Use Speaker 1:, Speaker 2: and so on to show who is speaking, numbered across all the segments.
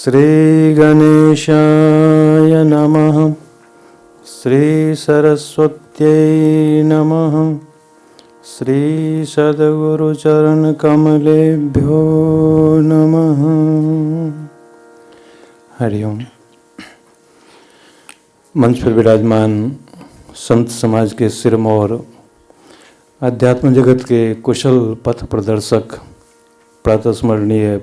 Speaker 1: श्री गणेशाय नमः। श्री सरस्वत्यै नमः। श्री सद्गुरुचरण कमलेभ्यो नमः। हरिओम। मंच पर विराजमान संत समाज के सिरमौर, अध्यात्म जगत के कुशल पथ प्रदर्शक, प्रातस्मरणीय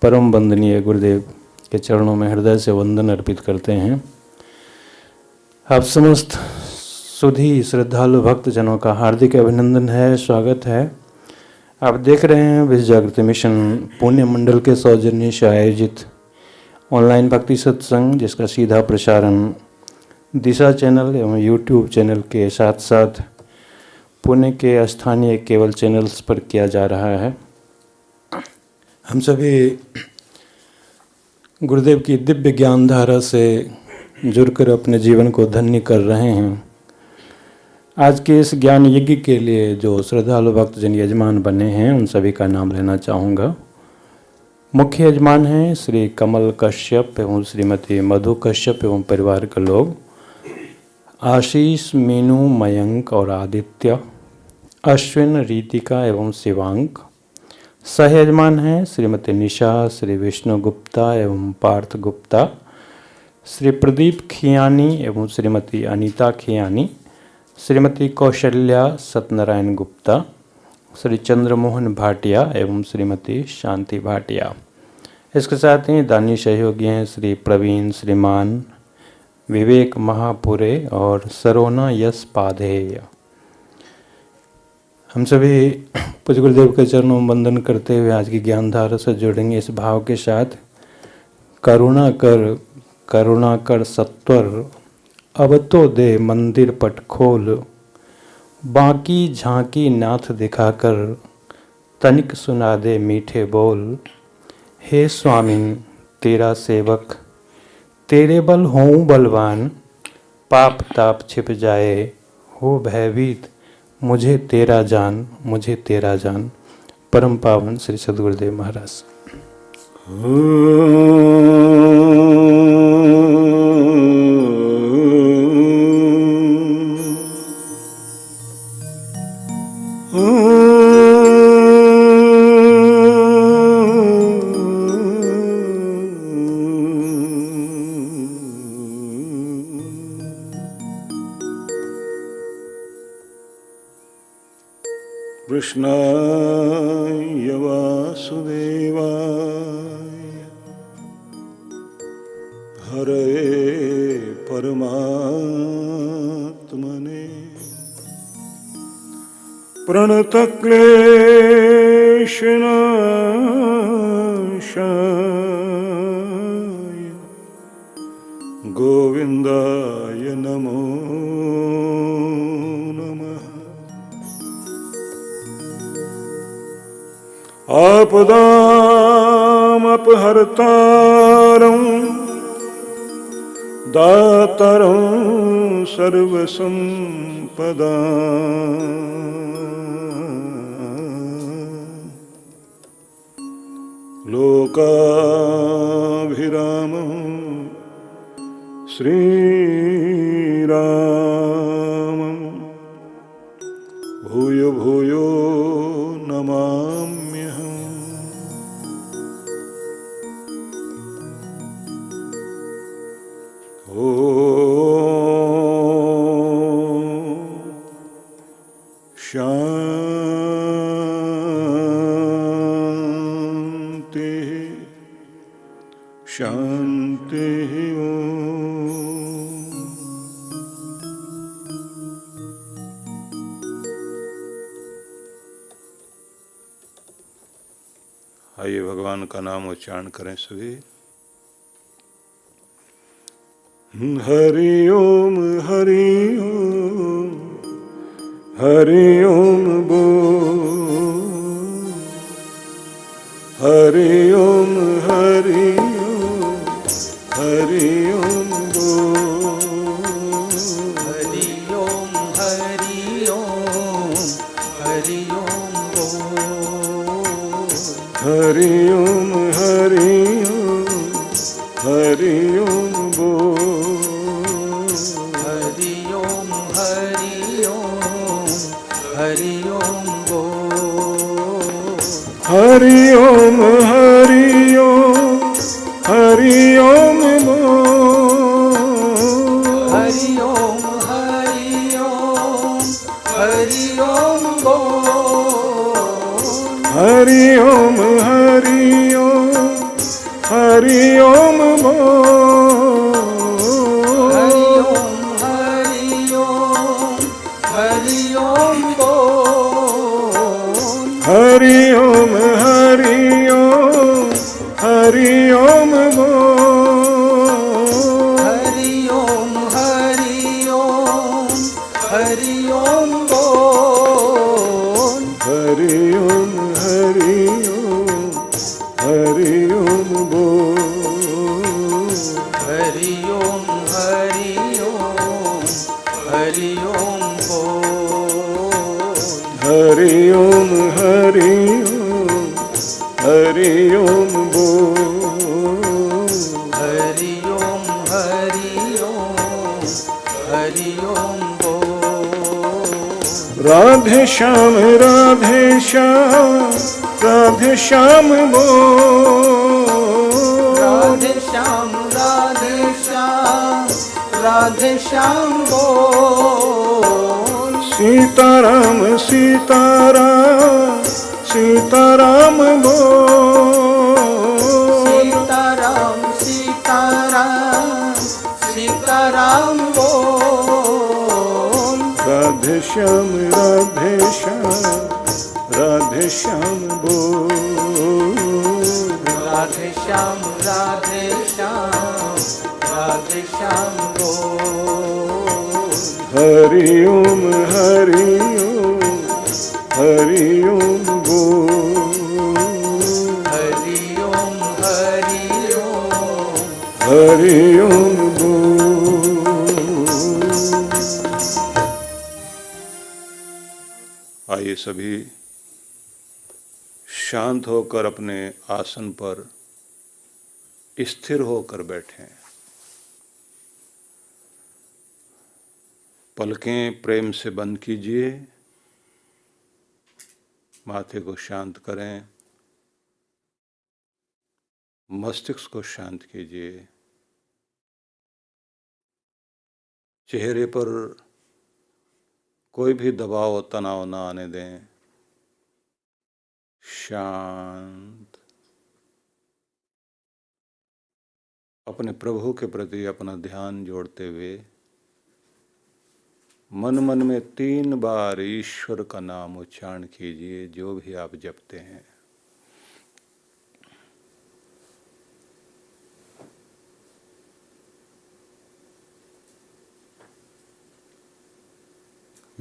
Speaker 1: परम वंदनीय गुरुदेव के चरणों में हृदय से वंदन अर्पित करते हैं। आप समस्त सुधी श्रद्धालु भक्तजनों का हार्दिक अभिनंदन है, स्वागत है। आप देख रहे हैं विश्व जागृति मिशन पुणे मंडल के सौजन्य से आयोजित ऑनलाइन भक्ति सत्संग, जिसका सीधा प्रसारण दिशा चैनल एवं यूट्यूब चैनल के साथ साथ पुणे के स्थानीय केबल चैनल्स पर किया जा रहा है। हम सभी गुरुदेव की दिव्य ज्ञान धारा से जुड़कर अपने जीवन को धन्य कर रहे हैं। आज के इस ज्ञान यज्ञ के लिए जो श्रद्धालु भक्तजन यजमान बने हैं, उन सभी का नाम लेना चाहूँगा। मुख्य यजमान हैं श्री कमल कश्यप एवं श्रीमती मधु कश्यप एवं परिवार के लोग, आशीष, मीनू, मयंक और आदित्य, अश्विन, रीतिका एवं शिवांक। सह यजमान हैं श्रीमती निशा, श्री विष्णु गुप्ता एवं पार्थ गुप्ता, श्री प्रदीप खियानी एवं श्रीमती अनीता खियानी, श्रीमती कौशल्या सत्यनारायण गुप्ता, श्री चंद्रमोहन भाटिया एवं श्रीमती शांति भाटिया। इसके साथ ही दानी सहयोगी हैं श्री प्रवीण, श्रीमान विवेक महापुरे और सरोना यश पाधेय। हम सभी पूज्य गुरुदेव के चरणों में वंदन करते हुए आज की ज्ञान धारा से जुड़ेंगे इस भाव के साथ। करुणा कर सत्वर, अब तो दे मंदिर पट खोल, बाकी झांकी नाथ दिखाकर, तनिक सुना दे मीठे बोल। हे स्वामिन तेरा सेवक, तेरे बल होऊं बलवान, पाप ताप छिप जाए हो भयभीत, मुझे तेरा जान, मुझे तेरा जान। परम पावन श्री सद्गुरुदेव महाराज।
Speaker 2: कृष्णाय वासुदेवाय हरे परमात्मने प्रणतक्लेशनाशाय गोविन्दाय नमो आपदामपहर्तारं दातारं सर्वसम्पदां, लोकाभिरामं श्रीरामं भूयो भूयो नमामि। शांति शांति। आइए भगवान का नाम उच्चारण करें सभी। हरि ओम हरि ओम हरि ओम बोल, हरि ओम हरि ओम हरि ओम बोल,
Speaker 3: हरि ओम हरि ओम हरि ओम बोल,
Speaker 2: हरि ओम हरि ओम हरि ओम हरि ओम हरि ओम बोल।
Speaker 3: हरि ओम हरि ओम हरि ओम बोल।
Speaker 2: हरि ओम हरि ओम हरि ओम बोल।
Speaker 3: हरि ओम हरि ओम हरि ओम बोल।
Speaker 2: हरि ओम हरि ओम हरि ओम बोल।
Speaker 3: हरि ओम हरि ओम हरि ओम बोल।
Speaker 2: हरि ओम हरि ओम हरि ओम बोल।
Speaker 3: हरि ओम हरि ओम हरि ओम बोल।
Speaker 2: हरि ओम हरि ओम हरि ओम बोल।
Speaker 3: राधे श्याम राधे श्याम राधे श्याम बोल।
Speaker 2: राधे श्याम राधे श्याम राधे श्याम बोल।
Speaker 3: सीताराम सीताराम सीताराम बोल।
Speaker 2: सीताराम सीताराम सीताराम बोल।
Speaker 3: राधे श्याम राधे श्याम राधे श्याम बोल।
Speaker 2: राधे श्याम राधे श्याम राधे श्याम बोल।
Speaker 3: हरि ओम हरि ओम हरि ओम बोल।
Speaker 2: हरि ओम हरि ओम
Speaker 3: हरि ओम बोल।
Speaker 2: आइए सभी शांत होकर अपने आसन पर स्थिर होकर बैठें। पलकें प्रेम से बंद कीजिए। माथे को शांत करें। मस्तिष्क को शांत कीजिए। चेहरे पर कोई भी दबाव और तनाव न आने दें। शांत। अपने प्रभु के प्रति अपना ध्यान जोड़ते हुए मन मन में 3 बार ईश्वर का नाम उच्चारण कीजिए, जो भी आप जपते हैं।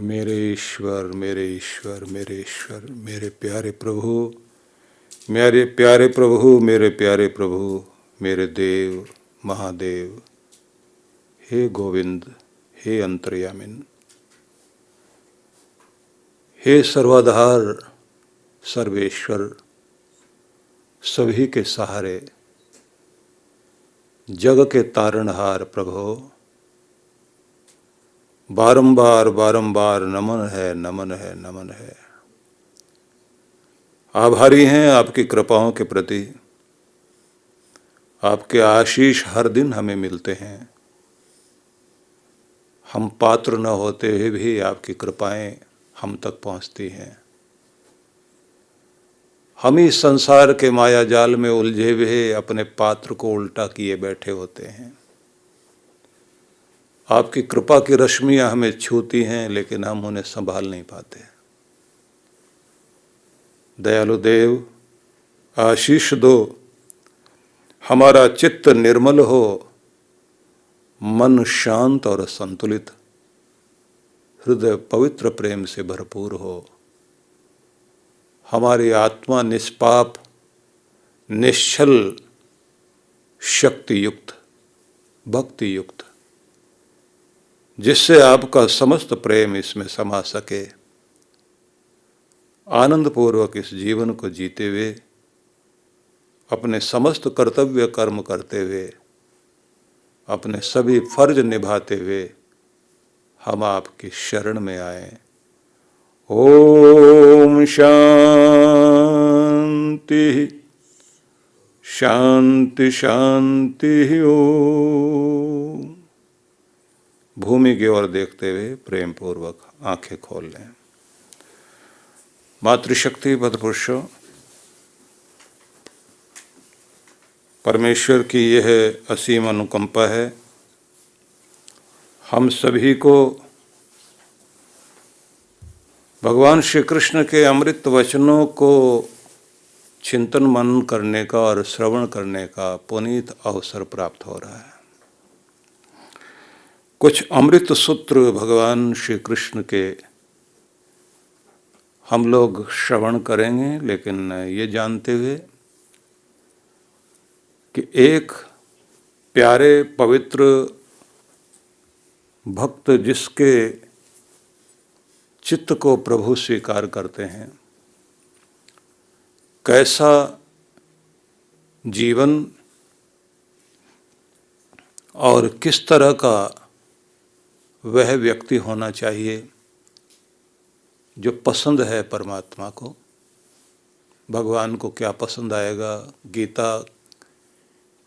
Speaker 2: मेरे ईश्वर मेरे ईश्वर मेरे ईश्वर, मेरे प्यारे प्रभु, मेरे प्यारे प्रभु, मेरे प्यारे प्रभु, मेरे देव महादेव, हे गोविंद, हे अंतर्यामिन, हे सर्वाधार सर्वेश्वर, सभी के सहारे, जग के तारणहार प्रभो, बारंबार बारंबार नमन है नमन है नमन है। आभारी हैं आपकी कृपाओं के प्रति। आपके आशीष हर दिन हमें मिलते हैं। हम पात्र न होते हुए भी आपकी कृपाएं हम तक पहुंचती हैं। हम ही संसार के माया जाल में उलझे हुए अपने पात्र को उल्टा किए बैठे होते हैं। आपकी कृपा की रश्मियां हमें छूती हैं, लेकिन हम उन्हें संभाल नहीं पाते। दयालु देव, आशीष दो, हमारा चित्त निर्मल हो, मन शांत और संतुलित, हृदय पवित्र प्रेम से भरपूर हो, हमारी आत्मा निष्पाप, निश्चल, शक्ति युक्त, भक्ति युक्त, जिससे आपका समस्त प्रेम इसमें समा सके। आनंद पूर्वक इस जीवन को जीते हुए, अपने समस्त कर्तव्य कर्म करते हुए, अपने सभी फर्ज निभाते हुए हम आपकी शरण में आए। ओम शांति शांति शांति शांति ओम। भूमि की ओर देखते हुए प्रेम पूर्वक आंखें खोल लें। मातृशक्ति पदपुरुषों, परमेश्वर की यह असीम अनुकंपा है। हम सभी को भगवान श्री कृष्ण के अमृत वचनों को चिंतन मनन करने का और श्रवण करने का पुनीत अवसर प्राप्त हो रहा है। कुछ अमृत सूत्र भगवान श्री कृष्ण के हम लोग श्रवण करेंगे, लेकिन ये जानते हुए कि एक प्यारे पवित्र भक्त जिसके चित्त को प्रभु स्वीकार करते हैं, कैसा जीवन और किस तरह का वह व्यक्ति होना चाहिए जो पसंद है परमात्मा को, भगवान को क्या पसंद आएगा, गीता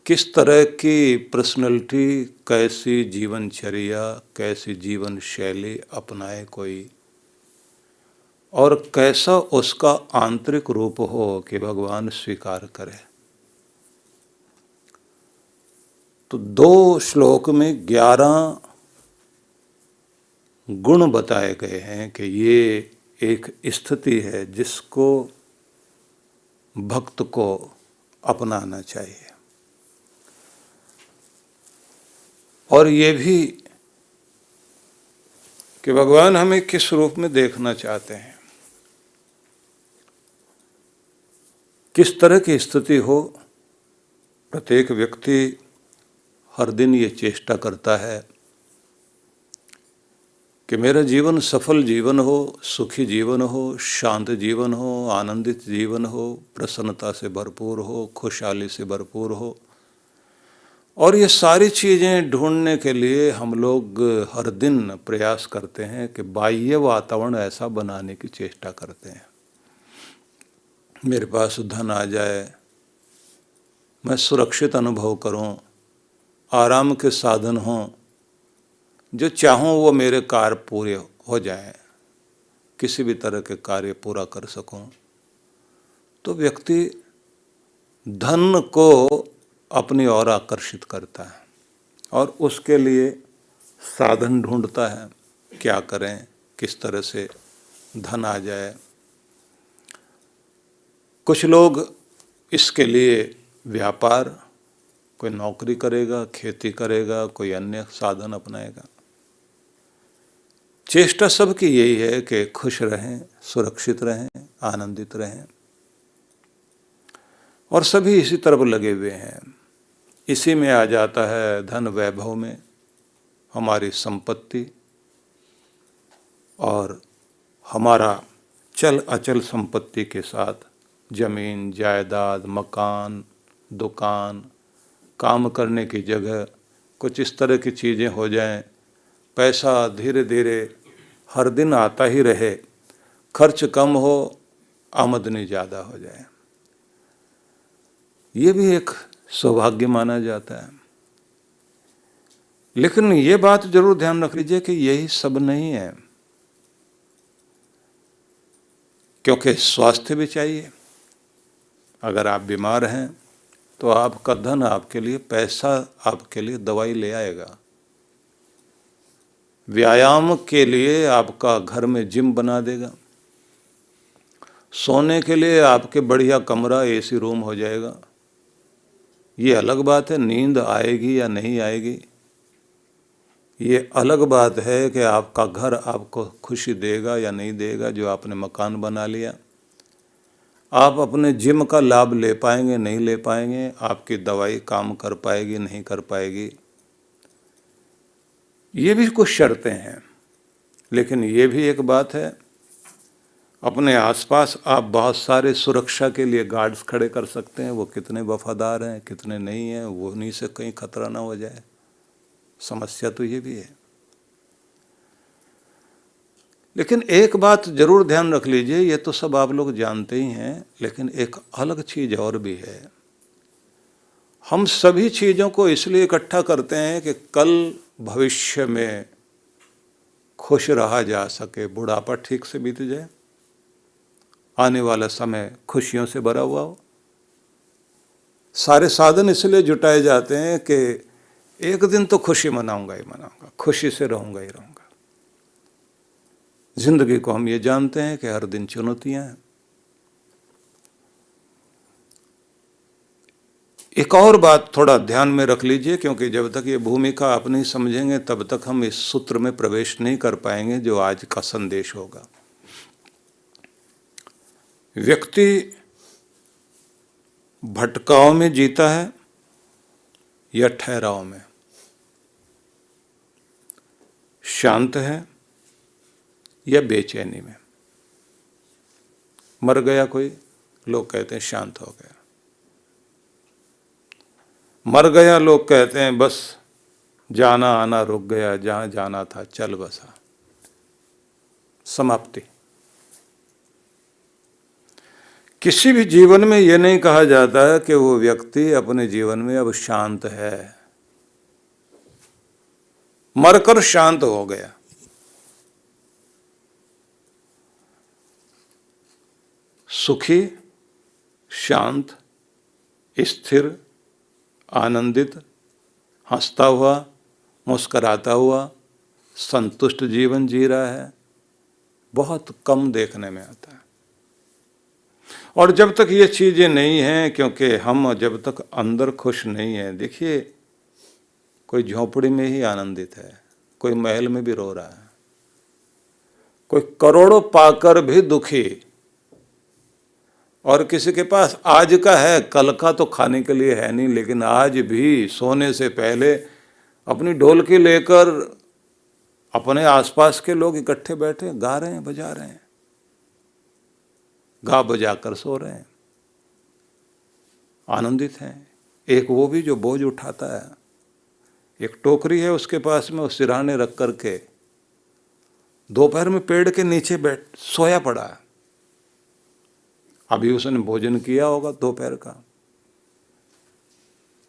Speaker 2: किस तरह की पर्सनैलिटी, कैसी जीवनचर्या, कैसी जीवन शैली अपनाए कोई, और कैसा उसका आंतरिक रूप हो कि भगवान स्वीकार करे। तो 2 श्लोक में 11 गुण बताए गए हैं कि ये एक स्थिति है जिसको भक्त को अपनाना चाहिए। और ये भी कि भगवान हमें किस रूप में देखना चाहते हैं, किस तरह की स्थिति हो। प्रत्येक व्यक्ति हर दिन ये चेष्टा करता है कि मेरा जीवन सफल जीवन हो, सुखी जीवन हो, शांत जीवन हो, आनंदित जीवन हो, प्रसन्नता से भरपूर हो, खुशहाली से भरपूर हो। और ये सारी चीज़ें ढूंढने के लिए हम लोग हर दिन प्रयास करते हैं कि बाह्य वातावरण ऐसा बनाने की चेष्टा करते हैं। मेरे पास धन आ जाए, मैं सुरक्षित अनुभव करूं, आराम के साधन हों, जो चाहूं वो मेरे कार्य पूरे हो जाएं, किसी भी तरह के कार्य पूरा कर सकूं। तो व्यक्ति धन को अपनी ओर आकर्षित करता है और उसके लिए साधन ढूंढता है, क्या करें, किस तरह से धन आ जाए। कुछ लोग इसके लिए व्यापार, कोई नौकरी करेगा, खेती करेगा, कोई अन्य साधन अपनाएगा। चेष्टा सबकी यही है कि खुश रहें, सुरक्षित रहें, आनंदित रहें, और सभी इसी तरफ लगे हुए हैं। इसी में आ जाता है धन वैभव में हमारी संपत्ति और हमारा चल अचल संपत्ति के साथ जमीन, जायदाद, मकान, दुकान, काम करने की जगह, कुछ इस तरह की चीज़ें हो जाएं, पैसा धीरे धीरे हर दिन आता ही रहे, खर्च कम हो, आमदनी ज़्यादा हो जाए। ये भी एक सौभाग्य माना जाता है। लेकिन ये बात जरूर ध्यान रख लीजिए कि यही सब नहीं है, क्योंकि स्वास्थ्य भी चाहिए। अगर आप बीमार हैं तो आपका धन आपके लिए, पैसा आपके लिए दवाई ले आएगा। व्यायाम के लिए आपका घर में जिम बना देगा। सोने के लिए आपके बढ़िया कमरा, एसी रूम हो जाएगा। ये अलग बात है नींद आएगी या नहीं आएगी। ये अलग बात है कि आपका घर आपको खुशी देगा या नहीं देगा, जो आपने मकान बना लिया। आप अपने जिम का लाभ ले पाएंगे, नहीं ले पाएंगे, आपकी दवाई काम कर पाएगी, नहीं कर पाएगी। ये भी कुछ शर्तें हैं। लेकिन ये भी एक बात है, अपने आसपास आप बहुत सारे सुरक्षा के लिए गार्ड्स खड़े कर सकते हैं। वो कितने वफादार हैं, कितने नहीं हैं, वो उन्हीं से कहीं खतरा ना हो जाए। समस्या तो ये भी है। लेकिन एक बात जरूर ध्यान रख लीजिए, ये तो सब आप लोग जानते ही हैं, लेकिन एक अलग चीज और भी है। हम सभी चीजों को इसलिए इकट्ठा करते हैं कि कल भविष्य में खुश रहा जा सके, बुढ़ापा ठीक से बीत जाए, आने वाला समय खुशियों से भरा हुआ हो। सारे साधन इसलिए जुटाए जाते हैं कि एक दिन तो खुशी मनाऊंगा ही मनाऊंगा, खुशी से रहूंगा ही रहूंगा। जिंदगी को हम ये जानते हैं कि हर दिन चुनौतियां हैं। एक और बात थोड़ा ध्यान में रख लीजिए, क्योंकि जब तक ये भूमिका आप नहीं समझेंगे तब तक हम इस सूत्र में प्रवेश नहीं कर पाएंगे जो आज का संदेश होगा। व्यक्ति भटकाव में जीता है या ठहराव में, शांत है या बेचैनी में। मर गया कोई, लोग कहते हैं शांत हो गया। मर गया, लोग कहते हैं बस जाना आना रुक गया, जहां जाना था चल बसा, समाप्ति। किसी भी जीवन में यह नहीं कहा जाता है कि वो व्यक्ति अपने जीवन में अब शांत है, मरकर शांत हो गया। सुखी, शांत, स्थिर, आनंदित, हंसता हुआ, मुस्कराता हुआ, संतुष्ट जीवन जी रहा है, बहुत कम देखने में आता है। और जब तक ये चीजें नहीं हैं, क्योंकि हम जब तक अंदर खुश नहीं है, देखिए कोई झोपड़ी में ही आनंदित है, कोई महल में भी रो रहा है, कोई करोड़ों पाकर भी दुखी, और किसी के पास आज का है, कल का तो खाने के लिए है नहीं, लेकिन आज भी सोने से पहले अपनी ढोलकी लेकर अपने आसपास के लोग इकट्ठे बैठे गा रहे हैं, बजा रहे हैं, गा बजा कर सो रहे हैं, आनंदित हैं। एक वो भी जो बोझ उठाता है, एक टोकरी है उसके पास में, उस सिरहाने रख करके दोपहर में पेड़ के नीचे बैठ सोया पड़ा है। अभी उसने भोजन किया होगा दोपहर का,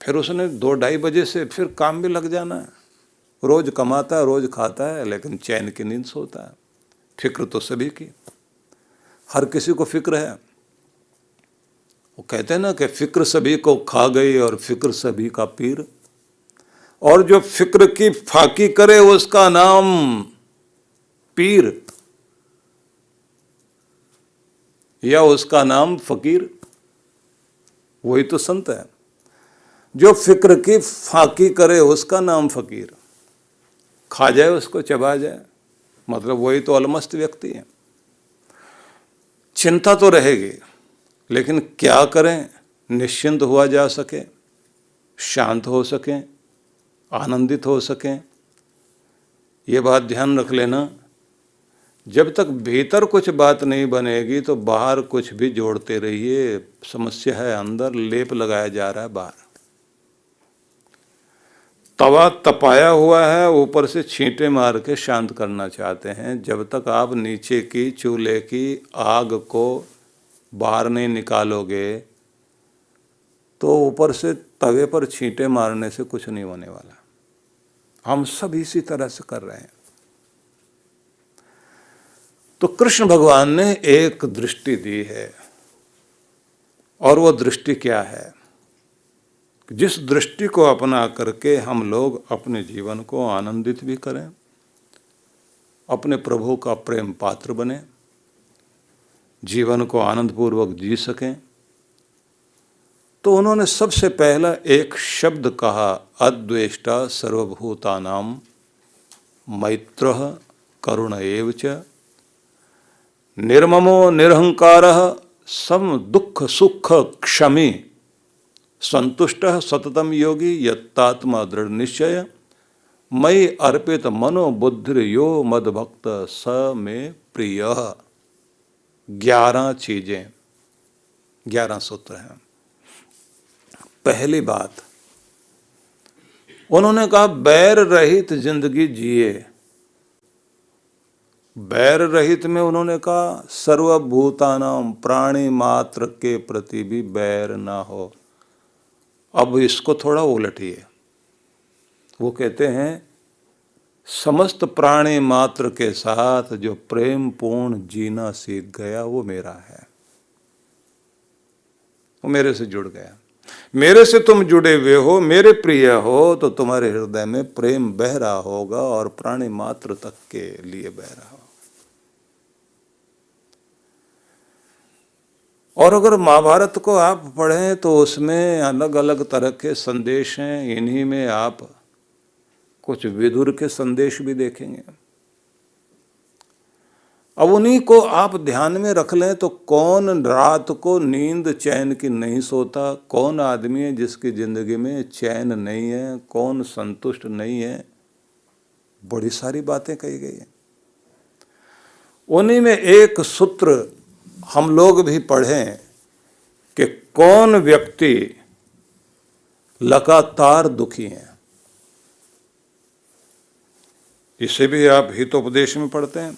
Speaker 2: फिर उसने 2-2:30 बजे से फिर काम भी लग जाना है। रोज कमाता है, रोज खाता है, लेकिन चैन की नींद सोता है। फिक्र तो सभी की, हर किसी को फिक्र है। वो कहते हैं ना कि फिक्र सभी को खा गई और फिक्र सभी का पीर। और जो फिक्र की फाकी करे उसका नाम पीर, या उसका नाम फकीर। वही तो संत है। जो फिक्र की फाकी करे उसका नाम फकीर। खा जाए उसको, चबा जाए, मतलब वही तो अलमस्त व्यक्ति है। चिंता तो रहेगी, लेकिन क्या करें निश्चिंत हुआ जा सके, शांत हो सकें, आनंदित हो सकें। ये बात ध्यान रख लेना, जब तक भीतर कुछ बात नहीं बनेगी तो बाहर कुछ भी जोड़ते रहिए। समस्या है अंदर, लेप लगाया जा रहा है बाहर। तवा तपाया हुआ है, ऊपर से छींटे मार के शांत करना चाहते हैं। जब तक आप नीचे की चूल्हे की आग को बाहर नहीं निकालोगे तो ऊपर से तवे पर छींटे मारने से कुछ नहीं होने वाला। हम सब इसी तरह से कर रहे हैं। तो कृष्ण भगवान ने एक दृष्टि दी है, और वो दृष्टि क्या है? जिस दृष्टि को अपना करके हम लोग अपने जीवन को आनंदित भी करें, अपने प्रभु का प्रेम पात्र बने, जीवन को आनंदपूर्वक जी सकें। तो उन्होंने सबसे पहला एक शब्द कहा, अद्वेष्टा सर्वभूतानां मैत्रः करुण एव च निर्ममो निरहंकारः सम दुख सुख क्षमी संतुष्टः सततम योगी यत्तात्मा दृढ़ निश्चय मयि अर्पित मनो बुद्धि यो मद भक्त स में प्रिय। 11 चीजें, 11 सूत्र हैं। पहली बात उन्होंने कहा, बैर रहित जिंदगी जिए। बैर रहित में उन्होंने कहा सर्वभूतानाम, प्राणी मात्र के प्रति भी बैर ना हो। अब इसको थोड़ा उलटिए, वो कहते हैं समस्त प्राणी मात्र के साथ जो प्रेम पूर्ण जीना सीख गया वो मेरा है, वो मेरे से जुड़ गया। मेरे से तुम जुड़े हुए हो, मेरे प्रिय हो, तो तुम्हारे हृदय में प्रेम बह रहा होगा और प्राणी मात्र तक के लिए बह रहा होगा। और अगर महाभारत को आप पढ़ें तो उसमें अलग अलग तरह के संदेश हैं। इन्हीं में आप कुछ विदुर के संदेश भी देखेंगे। अब उन्हीं को आप ध्यान में रख लें तो कौन रात को नींद चैन की नहीं सोता, कौन आदमी है जिसकी जिंदगी में चैन नहीं है, कौन संतुष्ट नहीं है, बड़ी सारी बातें कही गई हैं। उन्हीं में एक सूत्र हम लोग भी पढ़ें कि कौन व्यक्ति लगातार दुखी हैं। इसे भी आप हितोपदेश में पढ़ते हैं।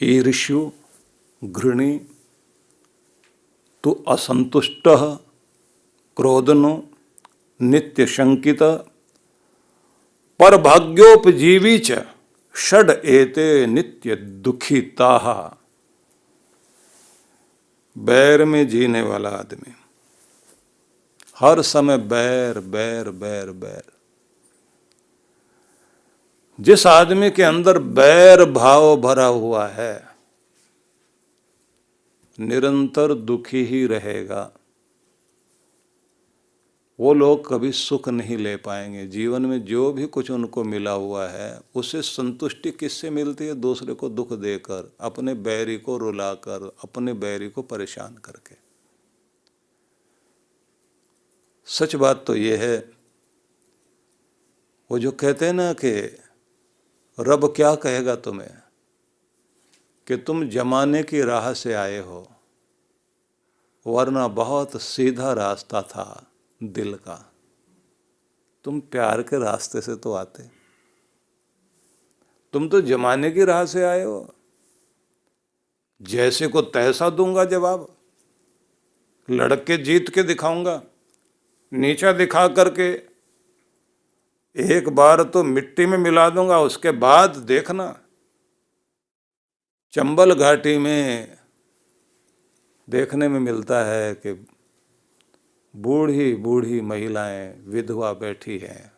Speaker 2: ईर्ष्यु घृणी तु असंतुष्ट क्रोधनो नित्य शंकित पर भाग्योपजीवी च षड एते नित्य दुखिता। बैर में जीने वाला आदमी, हर समय बैर बैर बैर बैर। जिस आदमी के अंदर बैर भाव भरा हुआ है निरंतर दुखी ही रहेगा। वो लोग कभी सुख नहीं ले पाएंगे। जीवन में जो भी कुछ उनको मिला हुआ है उसे संतुष्टि किससे मिलती है? दूसरे को दुख देकर, अपने बैरी को रुलाकर, अपने बैरी को परेशान करके। सच बात तो ये है, वो जो कहते हैं ना कि रब क्या कहेगा तुम्हें कि तुम जमाने की राह से आए हो, वरना बहुत सीधा रास्ता था दिल का, तुम प्यार के रास्ते से तो आते, तुम तो जमाने की राह से आए हो। जैसे को तैसा दूंगा जवाब, लड़के जीत के दिखाऊंगा, नीचा दिखा करके एक बार तो मिट्टी में मिला दूंगा, उसके बाद देखना। चंबल घाटी में देखने में मिलता है कि बूढ़ी बूढ़ी महिलाएं विधवा बैठी हैं,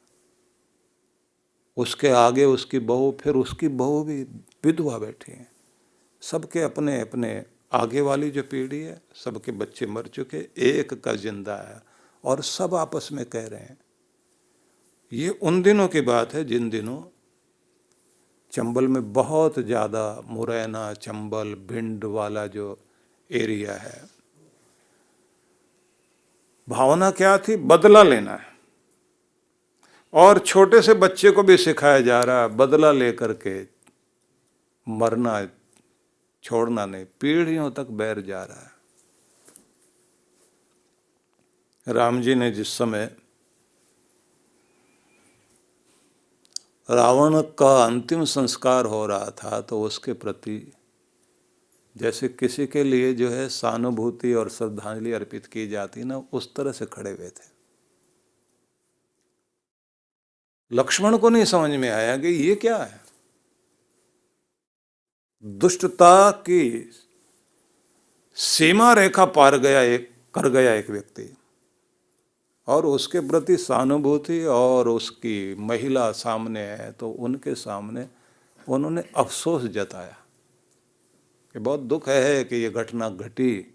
Speaker 2: उसके आगे उसकी बहू, फिर उसकी बहू भी विधवा बैठी हैं। सबके अपने अपने आगे वाली जो पीढ़ी है, सबके बच्चे मर चुके, एक का जिंदा है और सब आपस में कह रहे हैं। ये उन दिनों की बात है जिन दिनों चंबल में बहुत ज़्यादा मुरैना, चंबल, भिंड वाला जो एरिया है, भावना क्या थी? बदला लेना है। और छोटे से बच्चे को भी सिखाया जा रहा है बदला लेकर के मरना, छोड़ना नहीं। पीढ़ियों तक बैर जा रहा है। राम जी ने जिस समय रावण का अंतिम संस्कार हो रहा था तो उसके प्रति जैसे किसी के लिए जो है सहानुभूति और श्रद्धांजलि अर्पित की जाती ना, उस तरह से खड़े हुए थे। लक्ष्मण को नहीं समझ में आया कि ये क्या है। दुष्टता की सीमा रेखा पार कर गया एक व्यक्ति, और उसके प्रति सहानुभूति, और उसकी महिला सामने है तो उनके सामने उन्होंने अफसोस जताया कि बहुत दुख है कि ये घटना घटी,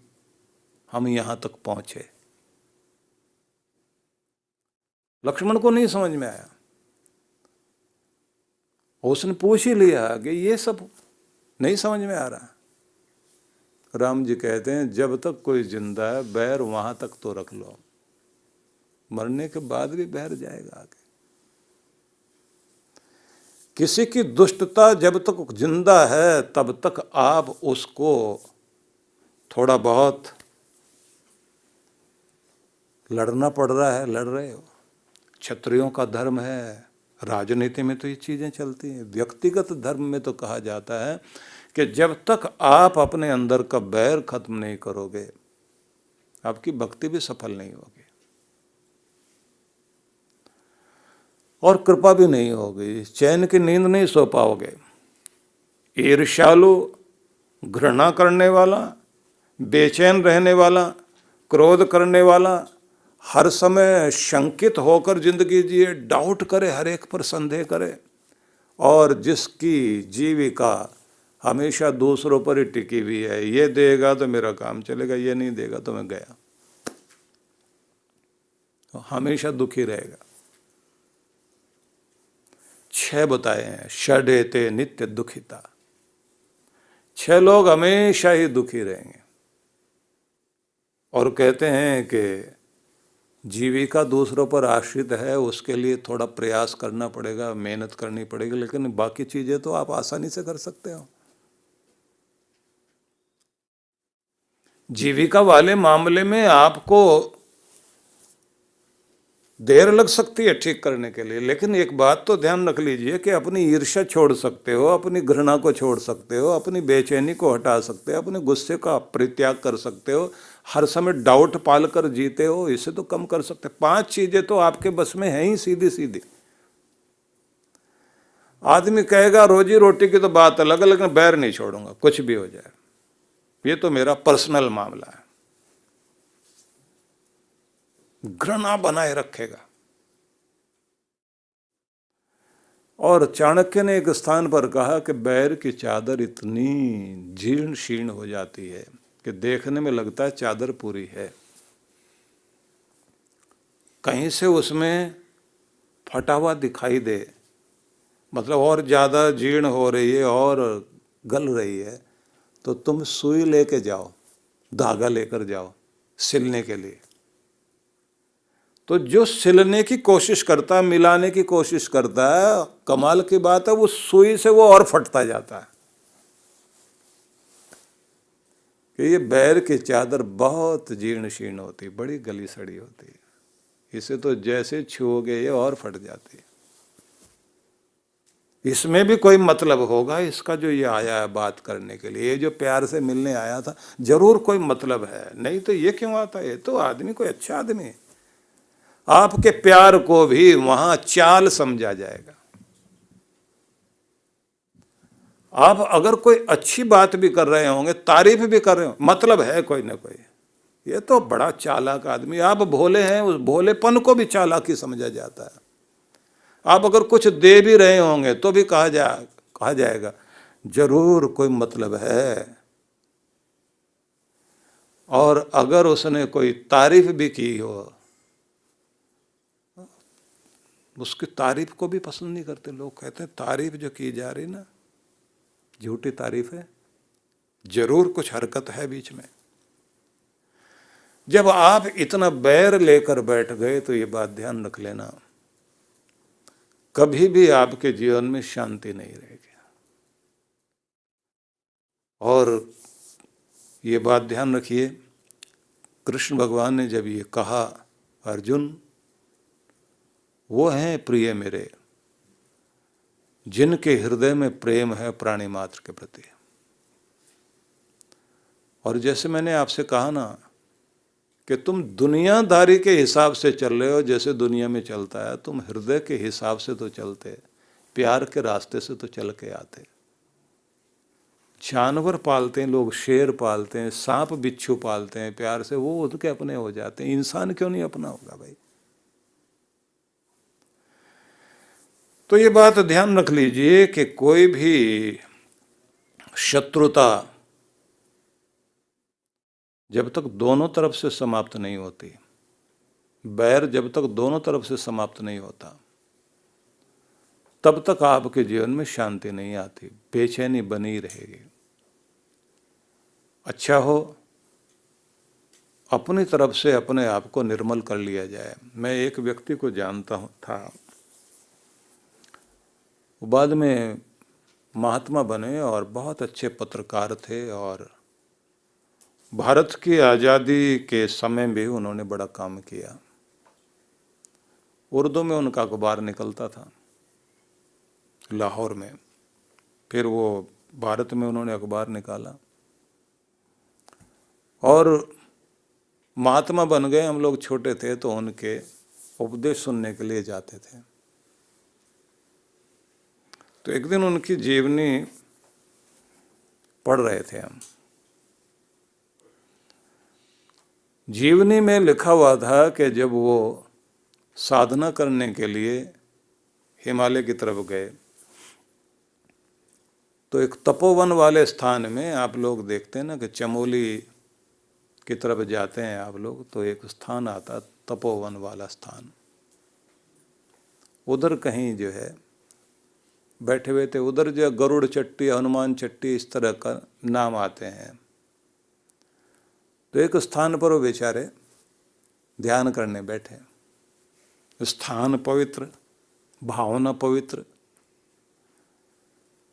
Speaker 2: हम यहां तक पहुंचे। लक्ष्मण को नहीं समझ में आया। उसने पूछ ही लिया कि ये सब नहीं समझ में आ रहा। राम जी कहते हैं जब तक कोई जिंदा है बैर वहां तक तो रख लो, मरने के बाद भी बैर जाएगा आगे। किसी की दुष्टता जब तक जिंदा है तब तक आप उसको थोड़ा बहुत लड़ना पड़ रहा है, लड़ रहे हो। क्षत्रियों का धर्म है राजनीति में तो ये चीज़ें चलती हैं। व्यक्तिगत धर्म में तो कहा जाता है कि जब तक आप अपने अंदर का बैर खत्म नहीं करोगे, आपकी भक्ति भी सफल नहीं होगी और कृपा भी नहीं होगी, चैन की नींद नहीं सो पाओगे। ईर्ष्यालु, घृणा करने वाला, बेचैन रहने वाला, क्रोध करने वाला, हर समय शंकित होकर जिंदगी जिए, डाउट करे, हर एक पर संदेह करे, और जिसकी जीविका हमेशा दूसरों पर ही टिकी हुई है, ये देगा तो मेरा काम चलेगा, ये नहीं देगा तो मैं गया, तो हमेशा दुखी रहेगा। 6 बताए हैं, षडेते नित्य दुखिता। 6 लोग हमेशा ही दुखी रहेंगे। और कहते हैं कि जीविका दूसरों पर आश्रित है, उसके लिए थोड़ा प्रयास करना पड़ेगा, मेहनत करनी पड़ेगी, लेकिन बाकी चीजें तो आप आसानी से कर सकते हो। जीविका वाले मामले में आपको देर लग सकती है ठीक करने के लिए, लेकिन एक बात तो ध्यान रख लीजिए कि अपनी ईर्ष्या छोड़ सकते हो, अपनी घृणा को छोड़ सकते हो, अपनी बेचैनी को हटा सकते हो, अपने गुस्से का परित्याग कर सकते हो, हर समय डाउट पालकर जीते हो, इसे तो कम कर सकते। 5 चीजें तो आपके बस में है ही सीधी सीधी। आदमी कहेगा रोजी रोटी की तो बात अलग है, लेकिन बैर नहीं छोड़ूंगा, कुछ भी हो जाए, ये तो मेरा पर्सनल मामला है। घृणा बनाए रखेगा। और चाणक्य ने एक स्थान पर कहा कि बैर की चादर इतनी जीर्ण शीर्ण हो जाती है कि देखने में लगता है चादर पूरी है, कहीं से उसमें फटा हुआ दिखाई दे, मतलब और ज्यादा जीर्ण हो रही है और गल रही है, तो तुम सुई लेके जाओ, धागा लेकर जाओ सिलने के लिए। तो जो सिलने की कोशिश करता है, मिलाने की कोशिश करता है, कमाल की बात है, वो सुई से वो और फटता जाता है। कि ये बैर की चादर बहुत जीर्ण शीर्ण होती, बड़ी गली सड़ी होती है, इसे तो जैसे छुओगे ये और फट जाती है। इसमें भी कोई मतलब होगा इसका, जो ये आया है बात करने के लिए, ये जो प्यार से मिलने आया था, जरूर कोई मतलब है, नहीं तो ये क्यों आता है? ये तो आदमी कोई अच्छा आदमी है। आपके प्यार को भी वहां चाल समझा जाएगा। आप अगर कोई अच्छी बात भी कर रहे होंगे, तारीफ भी कर रहे हो, मतलब है कोई ना कोई, ये तो बड़ा चालाक आदमी। आप भोले हैं, उस भोलेपन को भी चालाकी समझा जाता है। आप अगर कुछ दे भी रहे होंगे तो भी कहा जाएगा जरूर कोई मतलब है। और अगर उसने कोई तारीफ भी की हो, उसकी तारीफ को भी पसंद नहीं करते लोग। कहते हैं तारीफ जो की जा रही ना, झूठी तारीफ है, जरूर कुछ हरकत है बीच में। जब आप इतना बैर लेकर बैठ गए तो ये बात ध्यान रख लेना, कभी भी आपके जीवन में शांति नहीं रहेगी। और ये बात ध्यान रखिए, कृष्ण भगवान ने जब ये कहा, अर्जुन वो हैं प्रिय मेरे जिनके हृदय में प्रेम है प्राणी मात्र के प्रति। और जैसे मैंने आपसे कहा ना कि तुम दुनियादारी के हिसाब से चल रहे हो, जैसे दुनिया में चलता है, तुम हृदय के हिसाब से तो चलते, प्यार के रास्ते से तो चल के आते। जानवर पालते हैं लोग, शेर पालते हैं, सांप बिच्छू पालते हैं प्यार से, वो उनके अपने हो जाते हैं। इंसान क्यों नहीं अपना होगा भाई? तो ये बात ध्यान रख लीजिए कि कोई भी शत्रुता जब तक दोनों तरफ से समाप्त नहीं होती, बैर जब तक दोनों तरफ से समाप्त नहीं होता, तब तक आपके जीवन में शांति नहीं आती, बेचैनी बनी रहेगी। अच्छा हो अपनी तरफ से अपने आप को निर्मल कर लिया जाए। मैं एक व्यक्ति को जानता था, वो बाद में महात्मा बने और बहुत अच्छे पत्रकार थे, और भारत की आज़ादी के समय भी उन्होंने बड़ा काम किया। उर्दू में उनका अखबार निकलता था। लाहौर में। फिर वो भारत में उन्होंने अखबार निकाला और महात्मा बन गए। हम लोग छोटे थे तो उनके उपदेश सुनने के लिए जाते थे। तो एक दिन उनकी जीवनी पढ़ रहे थे हम। जीवनी में लिखा हुआ था कि जब वो साधना करने के लिए हिमालय की तरफ गए तो एक तपोवन वाले स्थान में, आप लोग देखते हैं ना कि चमोली की तरफ जाते हैं आप लोग तो एक स्थान आता तपोवन वाला स्थान, उधर कहीं जो है बैठे हुए थे। उधर जो गरुड़ चट्टी, हनुमान चट्टी, इस तरह का नाम आते हैं। तो एक स्थान पर वो बेचारे ध्यान करने बैठे। स्थान पवित्र, भावना पवित्र,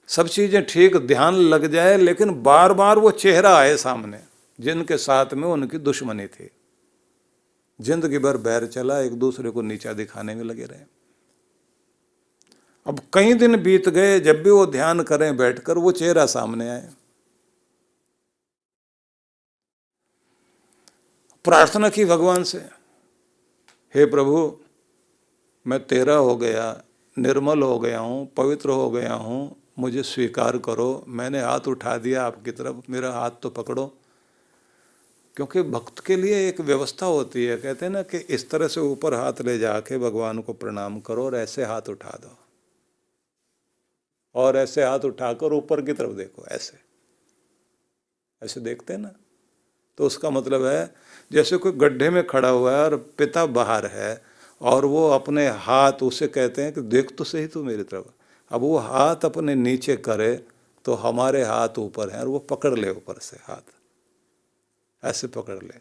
Speaker 2: सब चीजें ठीक, ध्यान लग जाए, लेकिन बार बार वो चेहरा आए सामने जिनके साथ में उनकी दुश्मनी थी। जिंदगी भर बैर चला, एक दूसरे को नीचा दिखाने में लगे रहे। अब कई दिन बीत गए, जब भी वो ध्यान करें बैठकर वो चेहरा सामने आए। प्रार्थना की भगवान से, हे प्रभु मैं तेरा हो गया, निर्मल हो गया हूँ, पवित्र हो गया हूँ, मुझे स्वीकार करो। मैंने हाथ उठा दिया आपकी तरफ, मेरा हाथ तो पकड़ो। क्योंकि भक्त के लिए एक व्यवस्था होती है, कहते हैं ना कि इस तरह से ऊपर हाथ ले जाके भगवान को प्रणाम करो और ऐसे हाथ उठा दो और ऐसे हाथ उठाकर ऊपर की तरफ देखो, ऐसे ऐसे देखते हैं ना। तो उसका मतलब है जैसे कोई गड्ढे में खड़ा हुआ है और पिता बाहर है और वो अपने हाथ, उसे कहते हैं कि देख तो सही तू मेरी तरफ। अब वो हाथ अपने नीचे करे तो हमारे हाथ ऊपर हैं और वो पकड़ ले ऊपर से हाथ, ऐसे पकड़ ले।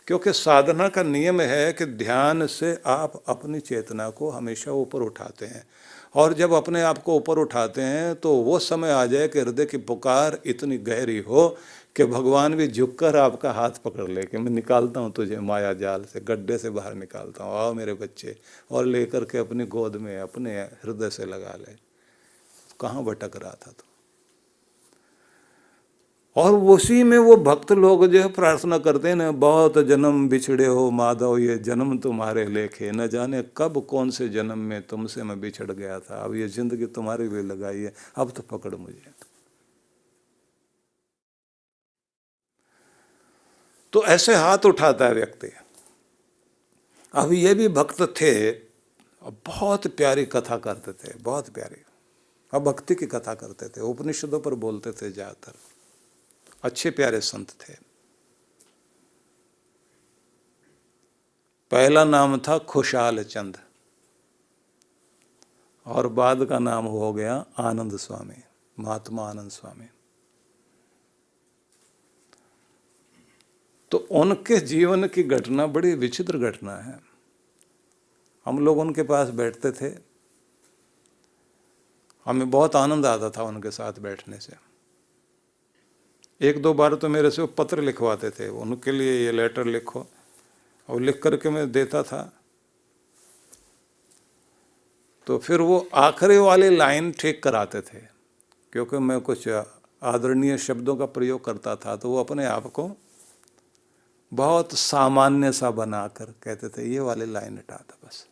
Speaker 2: क्योंकि साधना का नियम है कि ध्यान से आप अपनी चेतना को हमेशा ऊपर उठाते हैं, और जब अपने आप को ऊपर उठाते हैं तो वो समय आ जाए कि हृदय की पुकार इतनी गहरी हो कि भगवान भी झुककर आपका हाथ पकड़ ले कि मैं निकालता हूँ तुझे माया जाल से, गड्ढे से बाहर निकालता हूँ, आओ मेरे बच्चे, और लेकर के अपनी गोद में अपने हृदय से लगा ले। कहाँ भटक रहा था तो। और उसी में वो भक्त लोग जो है प्रार्थना करते हैं ना, बहुत जन्म बिछड़े हो माधव, ये जन्म तुम्हारे लेखे, न जाने कब कौन से जन्म में तुमसे मैं बिछड़ गया था, अब ये जिंदगी तुम्हारे लिए लगाई है, अब तो पकड़ मुझे। तो ऐसे हाथ उठाता है व्यक्ति। अब ये भी भक्त थे, बहुत प्यारी कथा करते थे, बहुत प्यारी। अब भक्ति की कथा करते थे, उपनिषदों पर बोलते थे ज्यादातर, अच्छे प्यारे संत थे। पहला नाम था खुशहाल चंद और बाद का नाम हो गया आनंद स्वामी, महात्मा आनंद स्वामी। तो उनके जीवन की घटना बड़ी विचित्र घटना है। हम लोग उनके पास बैठते थे, हमें बहुत आनंद आता था उनके साथ बैठने से। एक दो बार तो मेरे से वो पत्र लिखवाते थे, उनके लिए ये लेटर लिखो, और लिख करके मैं देता था। तो फिर वो आखिरी वाली लाइन ठीक कराते थे, क्योंकि मैं कुछ आदरणीय शब्दों का प्रयोग करता था, तो वो अपने आप को बहुत सामान्य सा बनाकर कहते थे ये वाली लाइन हटा था बस।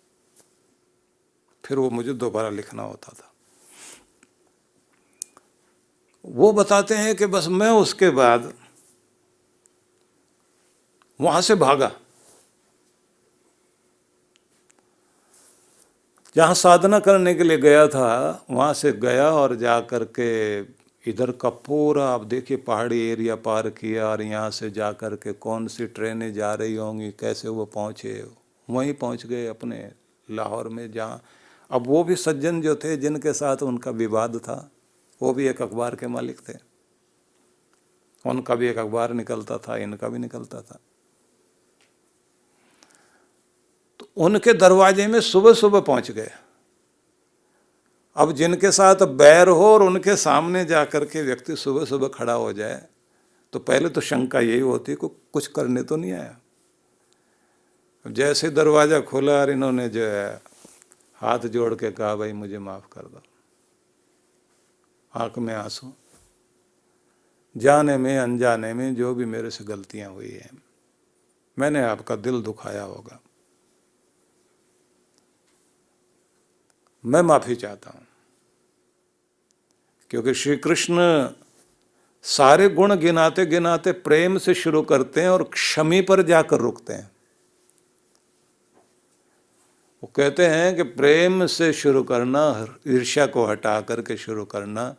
Speaker 2: फिर वो मुझे दोबारा लिखना होता था। वो बताते हैं कि बस मैं उसके बाद वहां से भागा, जहां साधना करने के लिए गया था वहां से गया, और जा कर के इधर का पूरा आप देखिए पहाड़ी एरिया पार किया, और यहाँ से जा कर के कौन सी ट्रेनें जा रही होंगी, कैसे वो पहुँचे, वहीं पहुँच गए अपने लाहौर में, जहाँ अब वो भी सज्जन जो थे जिनके साथ उनका विवाद था, वो भी एक अखबार के मालिक थे। उनका भी एक अखबार निकलता था, इनका भी निकलता था। तो उनके दरवाजे में सुबह सुबह पहुंच गए। अब जिनके साथ बैर हो और उनके सामने जाकर के व्यक्ति सुबह सुबह खड़ा हो जाए, तो पहले तो शंका यही होती कि कुछ करने तो नहीं आया। जैसे दरवाजा खोला और इन्होंने जो है हाथ जोड़ के कहा, भाई मुझे माफ कर दो, आंख में आंसू, जाने में अनजाने में जो भी मेरे से गलतियां हुई हैं, मैंने आपका दिल दुखाया होगा, मैं माफी चाहता हूं। क्योंकि श्री कृष्ण सारे गुण गिनाते गिनाते प्रेम से शुरू करते हैं और क्षमी पर जाकर रुकते हैं। वो कहते हैं कि प्रेम से शुरू करना, ईर्ष्या को हटा करके शुरू करना,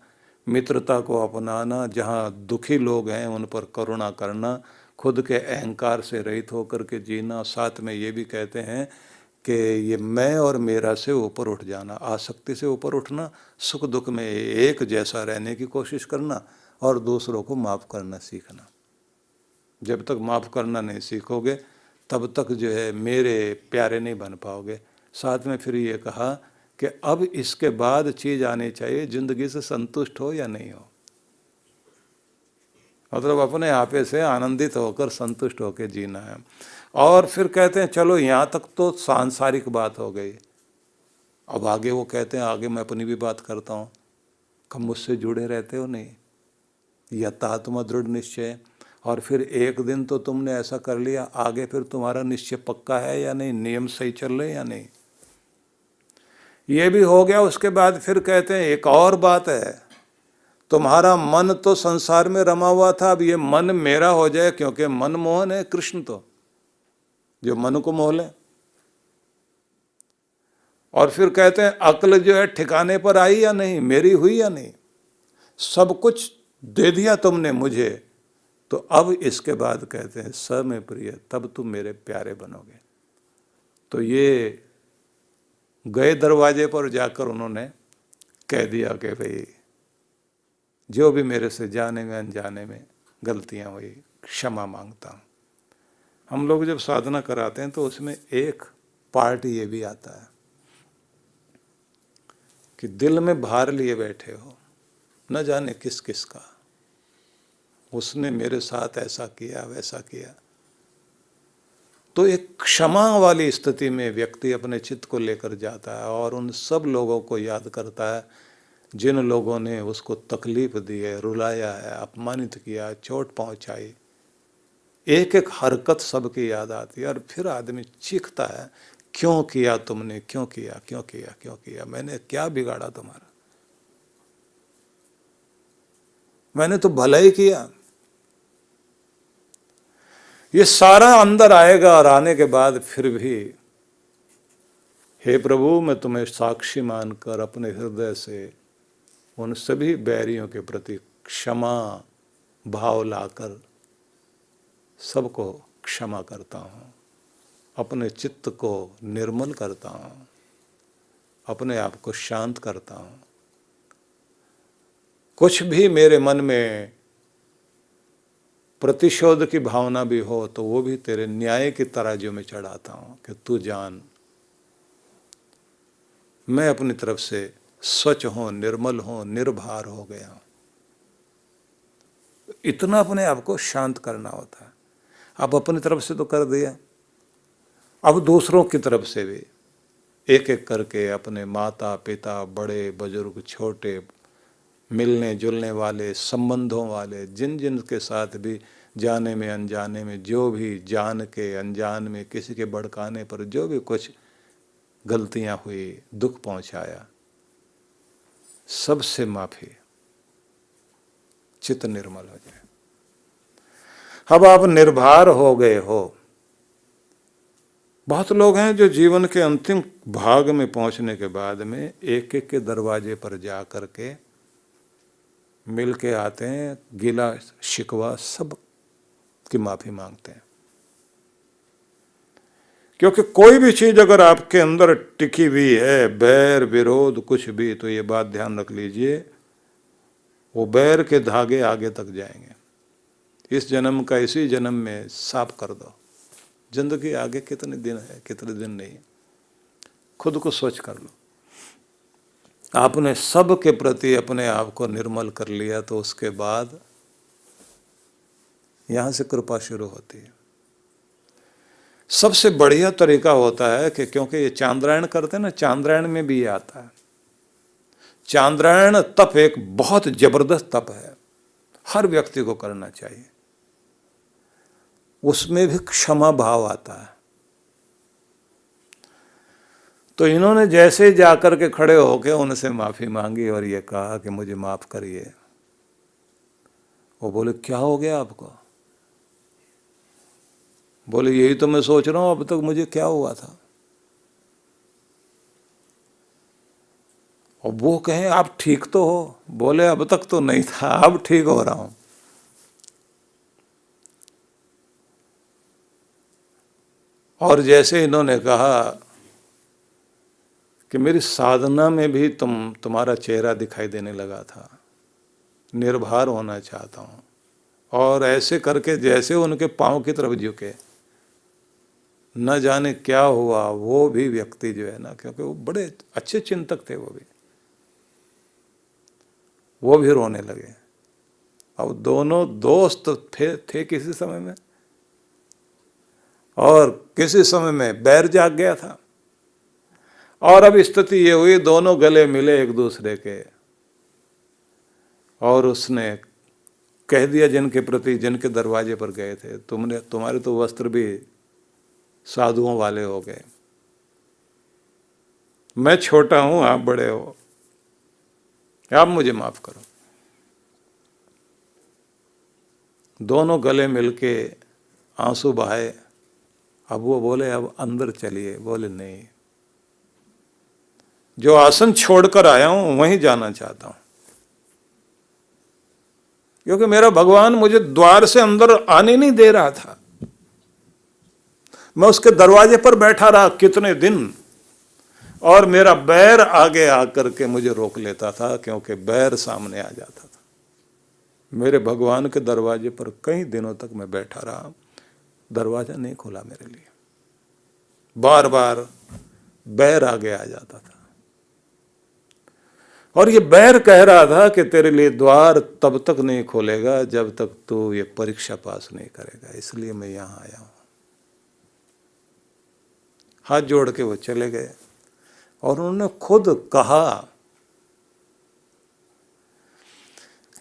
Speaker 2: मित्रता को अपनाना, जहाँ दुखी लोग हैं उन पर करुणा करना, खुद के अहंकार से रहित होकर के जीना। साथ में ये भी कहते हैं कि ये मैं और मेरा से ऊपर उठ जाना, आसक्ति से ऊपर उठना, सुख दुख में एक जैसा रहने की कोशिश करना और दूसरों को माफ़ करना सीखना। जब तक माफ़ करना नहीं सीखोगे तब तक जो है मेरे प्यारे नहीं बन पाओगे। साथ में फिर ये कहा कि अब इसके बाद चीज़ आनी चाहिए, ज़िंदगी से संतुष्ट हो या नहीं हो, मतलब अपने आपे से आनंदित होकर संतुष्ट होकर जीना है। और फिर कहते हैं चलो यहाँ तक तो सांसारिक बात हो गई, अब आगे वो कहते हैं, आगे मैं अपनी भी बात करता हूँ। कब मुझसे जुड़े रहते हो नहीं, यथात्म दृढ़ निश्चय। और फिर एक दिन तो तुमने ऐसा कर लिया, आगे फिर तुम्हारा निश्चय पक्का है या नहीं, नियम सही चल रहे या नहीं, ये भी हो गया। उसके बाद फिर कहते हैं एक और बात है, तुम्हारा मन तो संसार में रमा हुआ था, अब ये मन मेरा हो जाए, क्योंकि मन मोहन है, कृष्ण तो जो मन को मोह ले। और फिर कहते हैं अक्ल जो है ठिकाने पर आई या नहीं, मेरी हुई या नहीं, सब कुछ दे दिया तुमने मुझे, तो अब इसके बाद कहते हैं स में प्रिय, तब तुम मेरे प्यारे बनोगे। तो ये गए दरवाजे पर जाकर उन्होंने कह दिया कि भाई जो भी मेरे से जाने में अनजाने में गलतियां हुई, क्षमा मांगता हूँ। हम लोग जब साधना कराते हैं तो उसमें एक पार्ट ये भी आता है कि दिल में भार लिए बैठे हो, न जाने किस किस का, उसने मेरे साथ ऐसा किया वैसा किया, तो एक क्षमा वाली स्थिति में व्यक्ति अपने चित्त को लेकर जाता है और उन सब लोगों को याद करता है जिन लोगों ने उसको तकलीफ दी है, रुलाया है, अपमानित किया, चोट पहुंचाई। एक एक हरकत सबकी याद आती है और फिर आदमी चीखता है, क्यों किया तुमने, क्यों किया, क्यों किया, क्यों किया, मैंने क्या बिगाड़ा तुम्हारा, मैंने तो भला ही किया। ये सारा अंदर आएगा और आने के बाद फिर भी हे प्रभु, मैं तुम्हें साक्षी मानकर अपने हृदय से उन सभी बैरियों के प्रति क्षमा भाव लाकर सबको क्षमा करता हूँ, अपने चित्त को निर्मल करता हूँ, अपने आप को शांत करता हूँ। कुछ भी मेरे मन में प्रतिशोध की भावना भी हो तो वो भी तेरे न्याय की तराजू में चढ़ाता हूँ कि तू जान, मैं अपनी तरफ से स्वच्छ हूँ, निर्मल हूँ, निर्भार हो गया हूँ। इतना अपने आप को शांत करना होता है। अब अपनी तरफ से तो कर दिया, अब दूसरों की तरफ से भी एक एक करके अपने माता पिता, बड़े बुजुर्ग, छोटे, मिलने जुलने वाले, संबंधों वाले, जिन जिन के साथ भी जाने में अनजाने में, जो भी जान के अनजान में किसी के भड़काने पर जो भी कुछ गलतियां हुई, दुख पहुंचाया, सबसे माफी, चित्त निर्मल हो जाए। अब आप निर्भर हो गए हो। बहुत लोग हैं जो जीवन के अंतिम भाग में पहुंचने के बाद में एक एक के दरवाजे पर जा कर के मिल के आते हैं, गिला शिकवा सब की माफी मांगते हैं। क्योंकि कोई भी चीज अगर आपके अंदर टिकी हुई है, बैर विरोध कुछ भी, तो ये बात ध्यान रख लीजिए, वो बैर के धागे आगे तक जाएंगे। इस जन्म का इसी जन्म में साफ कर दो। जिंदगी आगे कितने दिन है, कितने दिन नहीं, खुद को सोच कर लो। आपने सब के प्रति अपने आप को निर्मल कर लिया तो उसके बाद यहां से कृपा शुरू होती है। सबसे बढ़िया तरीका होता है कि क्योंकि ये चांद्रायण करते हैं ना, चांद्रायण में भी ये आता है। चांद्रायण तप एक बहुत जबरदस्त तप है, हर व्यक्ति को करना चाहिए। उसमें भी क्षमा भाव आता है। तो इन्होंने जैसे जाकर के खड़े होके उनसे माफी मांगी और ये कहा कि मुझे माफ करिए। वो बोले क्या हो गया आपको? बोले यही तो मैं सोच रहा हूं, अब तक मुझे क्या हुआ था। और वो कहें आप ठीक तो हो? बोले अब तक तो नहीं था, अब ठीक हो रहा हूं। और जैसे इन्होंने कहा कि मेरी साधना में भी तुम्हारा चेहरा दिखाई देने लगा था, निर्भर होना चाहता हूं। और ऐसे करके जैसे उनके पांव की तरफ झुके, न जाने क्या हुआ, वो भी व्यक्ति जो है ना, क्योंकि वो बड़े अच्छे चिंतक थे, वो भी रोने लगे। अब दोनों दोस्त थे किसी समय में, और किसी समय में बैर जाग गया था। और अब स्थिति ये हुई, दोनों गले मिले एक दूसरे के, और उसने कह दिया जिनके प्रति, जिनके दरवाजे पर गए थे, तुम्हारे तो वस्त्र भी साधुओं वाले हो गए, मैं छोटा हूं आप बड़े हो, आप मुझे माफ करो। दोनों गले मिलके आंसू बहाए। अब वो बोले अब अंदर चलिए। बोले नहीं, जो आसन छोड़कर आया हूं वहीं जाना चाहता हूं, क्योंकि मेरा भगवान मुझे द्वार से अंदर आने नहीं दे रहा था। मैं उसके दरवाजे पर बैठा रहा कितने दिन, और मेरा बैर आगे आकर के मुझे रोक लेता था, क्योंकि बैर सामने आ जाता था। मेरे भगवान के दरवाजे पर कई दिनों तक मैं बैठा रहा, दरवाजा नहीं खोला मेरे लिए, बार बार बैर आगे आ जाता था। और ये बैर कह रहा था कि तेरे लिए द्वार तब तक नहीं खोलेगा जब तक तू ये परीक्षा पास नहीं करेगा, इसलिए मैं यहां आया हूं। हाथ जोड़ के वो चले गए, और उन्होंने खुद कहा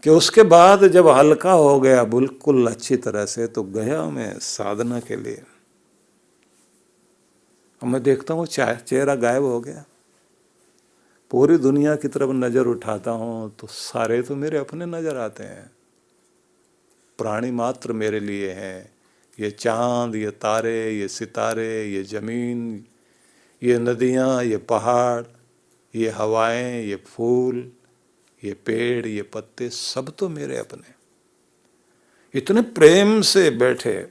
Speaker 2: कि उसके बाद जब हल्का हो गया बिल्कुल अच्छी तरह से, तो गया मैं साधना के लिए। अब मैं देखता हूँ चेहरा गायब हो गया। पूरी दुनिया की तरफ नजर उठाता हूँ तो सारे तो मेरे अपने नजर आते हैं, प्राणी मात्र मेरे लिए हैं। ये चांद, ये तारे, ये सितारे, ये जमीन, ये नदियाँ, ये पहाड़, ये हवाएं, ये फूल, ये पेड़, ये पत्ते, सब तो मेरे अपने। इतने प्रेम से बैठे,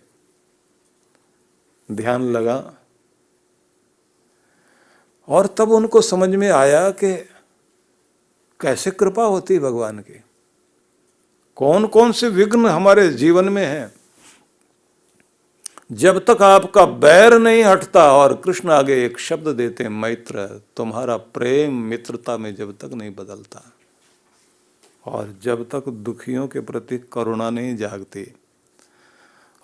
Speaker 2: ध्यान लगा, और तब उनको समझ में आया कि कैसे कृपा होती है भगवान की, कौन कौन से विघ्न हमारे जीवन में हैं। जब तक आपका बैर नहीं हटता, और कृष्ण आगे एक शब्द देते हैं मैत्र, तुम्हारा प्रेम मित्रता में जब तक नहीं बदलता, और जब तक दुखियों के प्रति करुणा नहीं जागती,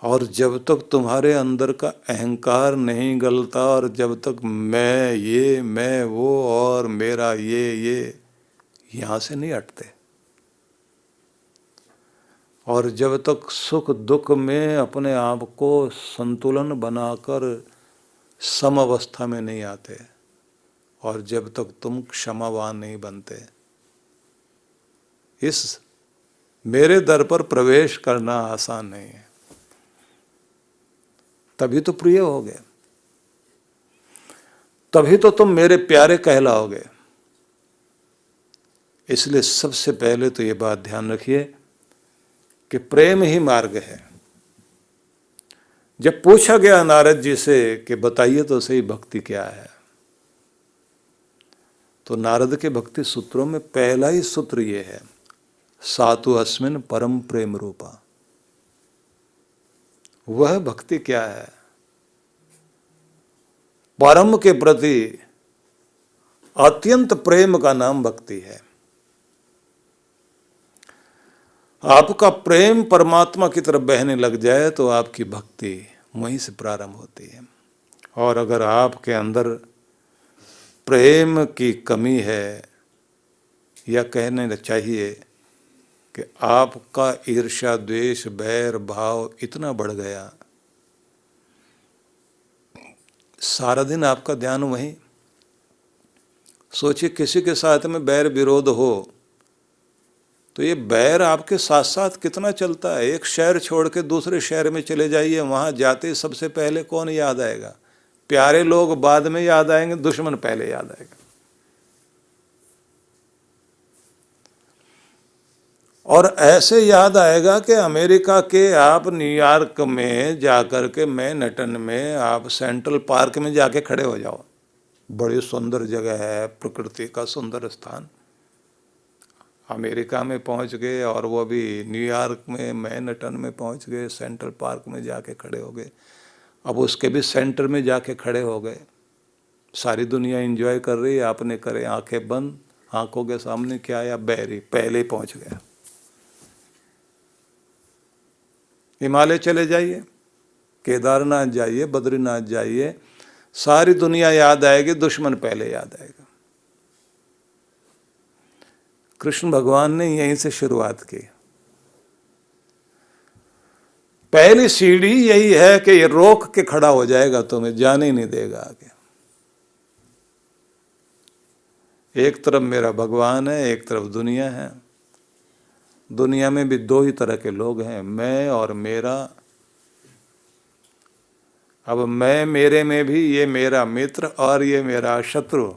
Speaker 2: और जब तक तुम्हारे अंदर का अहंकार नहीं गलता, और जब तक मैं ये, मैं वो, और मेरा ये यहां से नहीं हटते, और जब तक सुख दुख में अपने आप को संतुलन बनाकर सम अवस्था में नहीं आते, और जब तक तुम क्षमावान नहीं बनते, इस मेरे दर पर प्रवेश करना आसान नहीं है। तभी तो प्रिय होगे, तभी तो तुम मेरे प्यारे कहलाओगे। इसलिए सबसे पहले तो ये बात ध्यान रखिए कि प्रेम ही मार्ग है। जब पूछा गया नारद जी से कि बताइए तो सही भक्ति क्या है, तो नारद के भक्ति सूत्रों में पहला ही सूत्र ये है, सातु अस्मिन परम प्रेम रूपा। वह भक्ति क्या है? परम के प्रति अत्यंत प्रेम का नाम भक्ति है। आपका प्रेम परमात्मा की तरफ बहने लग जाए तो आपकी भक्ति वहीं से प्रारंभ होती है। और अगर आपके अंदर प्रेम की कमी है यह कहने चाहिए कि आपका ईर्ष्या, द्वेष, बैर भाव इतना बढ़ गया, सारा दिन आपका ध्यान वहीं। सोचिए किसी के साथ में बैर विरोध हो तो ये बैर आपके साथ साथ कितना चलता है। एक शहर छोड़ के दूसरे शहर में चले जाइए, वहां जाते सबसे पहले कौन याद आएगा? प्यारे लोग बाद में याद आएंगे, दुश्मन पहले याद आएगा। और ऐसे याद आएगा कि अमेरिका के आप न्यूयॉर्क में जाकर के मैनहट्टन में आप सेंट्रल पार्क में जाके खड़े हो जाओ, बड़ी सुंदर जगह है, प्रकृति का सुंदर स्थान। अमेरिका में पहुंच गए और वो भी न्यूयॉर्क में मैनहट्टन में पहुंच गए, सेंट्रल पार्क में जाके खड़े हो गए। अब उसके भी सेंटर में जाके खड़े हो गए, सारी दुनिया एंजॉय कर रही है, आपने करे आंखें बंद, आंखों के सामने क्या आया? बैरी पहले ही पहुंच गया। हिमालय चले जाइए, केदारनाथ जाइए, बद्रीनाथ जाइए, सारी दुनिया याद आएगी, दुश्मन पहले याद आएगा। कृष्ण भगवान ने यहीं से शुरुआत की। पहली सीढ़ी यही है कि ये रोक के खड़ा हो जाएगा, तुम्हें जाने ही नहीं देगा आगे। एक तरफ मेरा भगवान है, एक तरफ दुनिया है। दुनिया में भी दो ही तरह के लोग हैं, मैं और मेरा। अब मैं मेरे में भी ये मेरा मित्र और ये मेरा शत्रु,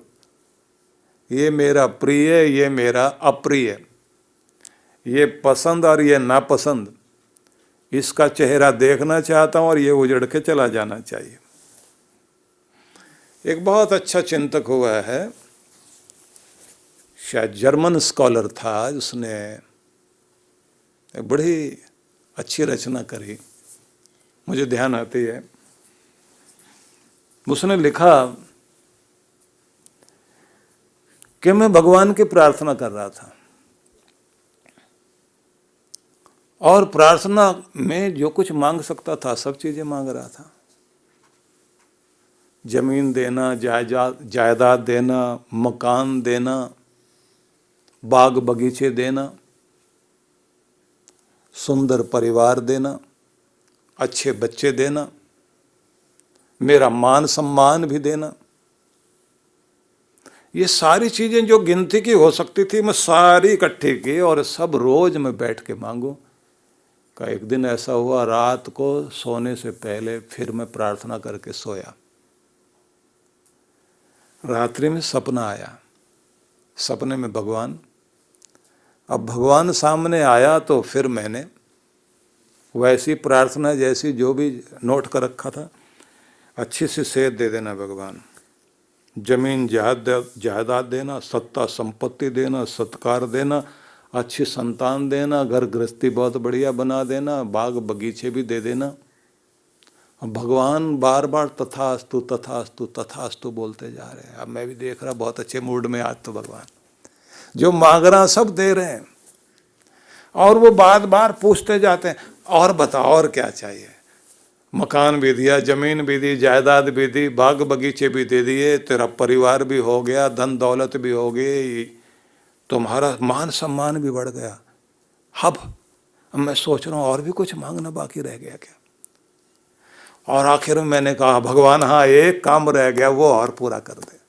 Speaker 2: ये मेरा प्रिय, ये मेरा अप्रिय, ये पसंद और ये नापसंद। इसका चेहरा देखना चाहता हूं और ये उजड़ के चला जाना चाहिए। एक बहुत अच्छा चिंतक हुआ है, शायद जर्मन स्कॉलर था, उसने एक बड़ी अच्छी रचना करी, मुझे ध्यान आती है। उसने लिखा कि मैं भगवान की प्रार्थना कर रहा था और प्रार्थना में जो कुछ मांग सकता था सब चीजें मांग रहा था। जमीन देना, जायदाद देना, मकान देना, बाग बगीचे देना, सुंदर परिवार देना, अच्छे बच्चे देना, मेरा मान सम्मान भी देना। ये सारी चीजें जो गिनती की हो सकती थी, मैं सारी इकट्ठी की और सब रोज मैं बैठ के मांगू। का एक दिन ऐसा हुआ, रात को सोने से पहले फिर मैं प्रार्थना करके सोया। रात्रि में सपना आया, सपने में भगवान। अब भगवान सामने आया तो फिर मैंने वैसी प्रार्थना जैसी जो भी नोट कर रखा था, अच्छी सी सेध दे देना भगवान, जमीन जायदाद देना, सत्ता संपत्ति देना, सत्कार देना, अच्छी संतान देना, घर गृहस्थी बहुत बढ़िया बना देना, बाग बगीचे भी दे देना। भगवान बार बार तथास्तु तथास्तु तथास्तु बोलते जा रहे हैं। अब मैं भी देख रहा बहुत अच्छे मूड में आज तो भगवान जो मांग रहा सब दे रहे हैं। और वो बार बार पूछते जाते हैं, और बताओ और क्या चाहिए? मकान भी दिया, जमीन भी दी, जायदाद भी दी, बाग बगीचे भी दे दिए, तेरा परिवार भी हो गया, धन दौलत भी हो गई, तुम्हारा मान सम्मान भी बढ़ गया। अब मैं सोच रहा हूँ और भी कुछ मांगना बाकी रह गया क्या? और आखिर में मैंने कहा भगवान हाँ एक काम रह गया, वो और पूरा कर दे।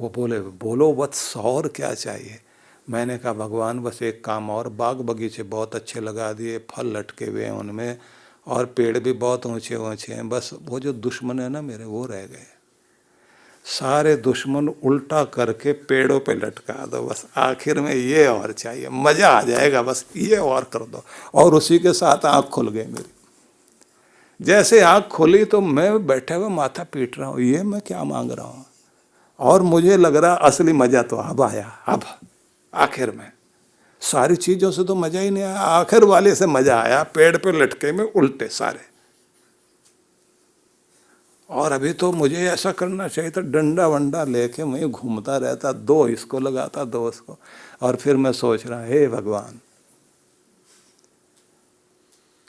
Speaker 2: वो बोले बोलो वत्स और क्या चाहिए? मैंने कहा भगवान बस एक काम और, बाग बगीचे बहुत अच्छे लगा दिए, फल लटके हुए हैं उनमें और पेड़ भी बहुत ऊंचे ऊंचे हैं, बस वो जो दुश्मन है ना मेरे वो रह गए। सारे दुश्मन उल्टा करके पेड़ों पे लटका दो, बस आखिर में ये और चाहिए, मजा आ जाएगा, बस ये और कर दो। और उसी के साथ आँख खुल गई मेरी। जैसे आँख खुली तो मैं बैठे हुए माथा पीट रहा हूँ, ये मैं क्या मांग रहा हूँ। और मुझे लग रहा असली मजा तो अब आया। अब आखिर में सारी चीजों से तो मजा ही नहीं आया, आखिर वाले से मजा आया, पेड़ पे लटके में उल्टे सारे। और अभी तो मुझे ऐसा करना चाहिए था, डंडा वंडा लेके मैं घूमता रहता, दो इसको लगाता दो उसको। और फिर मैं सोच रहा हे भगवान,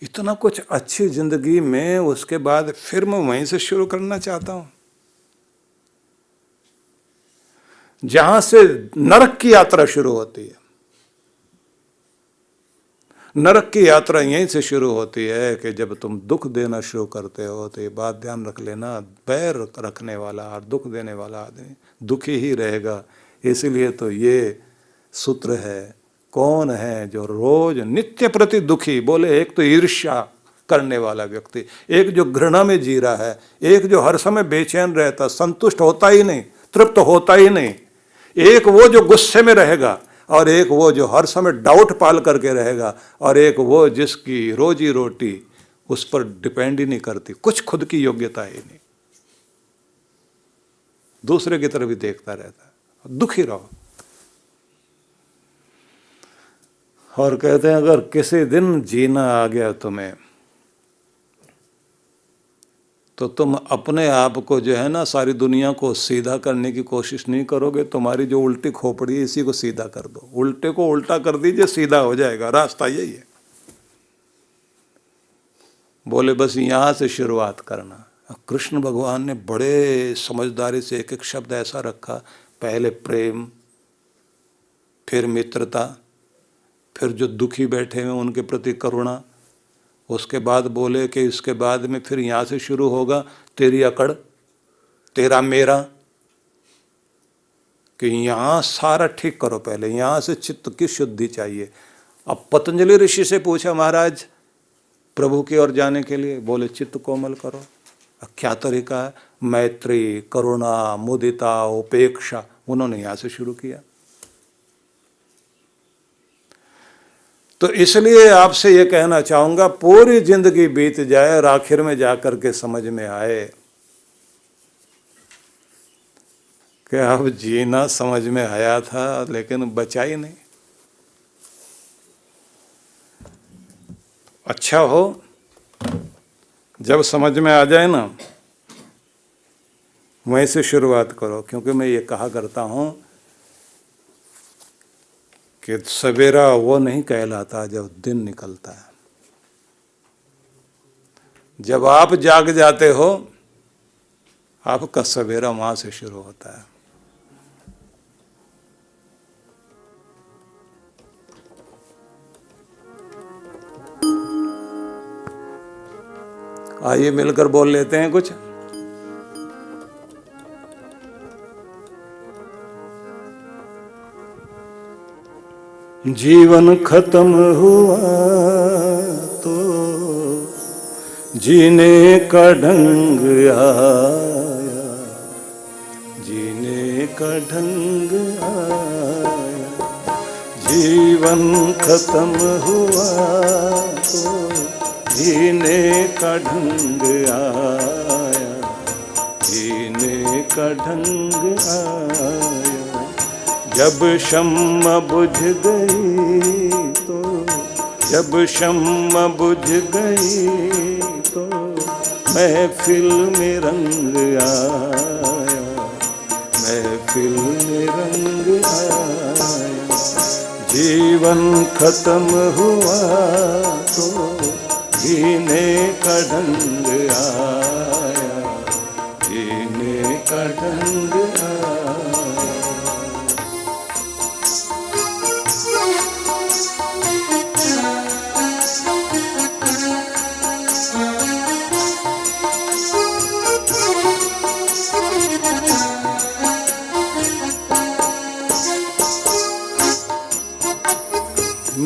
Speaker 2: इतना कुछ अच्छी जिंदगी में, उसके बाद फिर मैं वहीं से शुरू करना चाहता हूं। जहां से नरक की यात्रा शुरू होती है। नरक की यात्रा यहीं से शुरू होती है कि जब तुम दुख देना शुरू करते हो। तो ये बात ध्यान रख लेना, बैर रखने वाला और दुख देने वाला आदमी दुखी ही रहेगा। इसलिए तो ये सूत्र है, कौन है जो रोज नित्य प्रति दुखी? बोले एक तो ईर्ष्या करने वाला व्यक्ति, एक जो घृणा में जी रहा है, एक जो हर समय बेचैन रहता, संतुष्ट होता ही नहीं, तृप्त होता ही नहीं, एक वो जो गुस्से में रहेगा, और एक वो जो हर समय डाउट पाल करके रहेगा, और एक वो जिसकी रोजी रोटी उस पर डिपेंड ही नहीं करती, कुछ खुद की योग्यता ही नहीं, दूसरे की तरफ भी देखता रहता है। दुखी रहो। और कहते हैं अगर किसी दिन जीना आ गया तुम्हें, तो तुम अपने आप को जो है ना, सारी दुनिया को सीधा करने की कोशिश नहीं करोगे। तुम्हारी जो उल्टी खोपड़ी है इसी को सीधा कर दो, उल्टे को उल्टा कर दीजिए, सीधा हो जाएगा। रास्ता यही है। बोले बस यहां से शुरुआत करना। कृष्ण भगवान ने बड़े समझदारी से एक एक शब्द ऐसा रखा, पहले प्रेम, फिर मित्रता, फिर जो दुखी बैठे हुए उनके प्रति करुणा, उसके बाद बोले कि इसके बाद में फिर यहाँ से शुरू होगा तेरी अकड़, तेरा मेरा, कि यहाँ सारा ठीक करो, पहले यहाँ से चित्त की शुद्धि चाहिए। अब पतंजलि ऋषि से पूछा महाराज प्रभु की ओर जाने के लिए, बोले चित्त कोमल करो। अब क्या तरीका है? मैत्री, करुणा, मुदिता, उपेक्षा, उन्होंने यहाँ से शुरू किया। तो इसलिए आपसे ये कहना चाहूंगा, पूरी जिंदगी बीत जाए और आखिर में जाकर के समझ में आए कि अब जीना समझ में आया था लेकिन बचा ही नहीं। अच्छा हो जब समझ में आ जाए ना, वहीं से शुरुआत करो। क्योंकि मैं ये कहा करता हूं कि सवेरा वो नहीं कहलाता जब दिन निकलता है। जब आप जाग जाते हो, आपका सवेरा वहां से शुरू होता है। आइए मिलकर बोल लेते हैं कुछ। जीवन खत्म हुआ तो जीने का ढंग आया, जीने का ढंग आया। जीवन खत्म हुआ तो जीने का ढंग आया, जीने का ढंग आया। जब शम्मा बुझ गई तो, जब शम्मा बुझ गई तो महफिल में रंग आया, महफिल में रंग आया। जीवन खत्म हुआ तो जीने का ढंग आया, जीने का ढंग आया।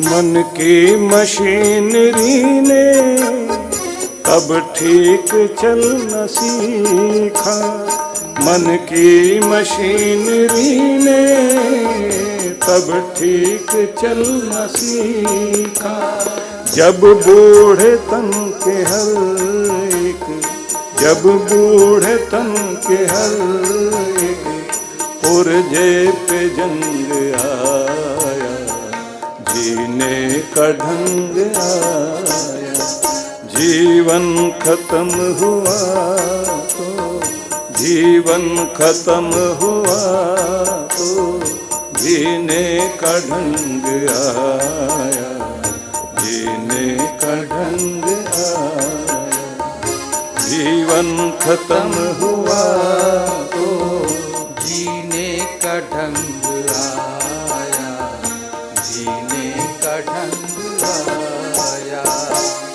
Speaker 2: मन की मशीनरी ने तब ठीक चलना सीखा, मन की मशीनरी ने तब ठीक चलना सीखा। जब बूढ़े तन के हर एक, जब बूढ़े तन के हर एक पुरजे पे जंग आया, जीने का ढंग आया। जीवन खत्म हुआ तो, जीवन खत्म हुआ तो जीने का ढंग आया, जीने का ढंग आया। जीवन खत्म हुआ तो
Speaker 4: जीने का
Speaker 2: ढंग आया, जीने का ढंग आया।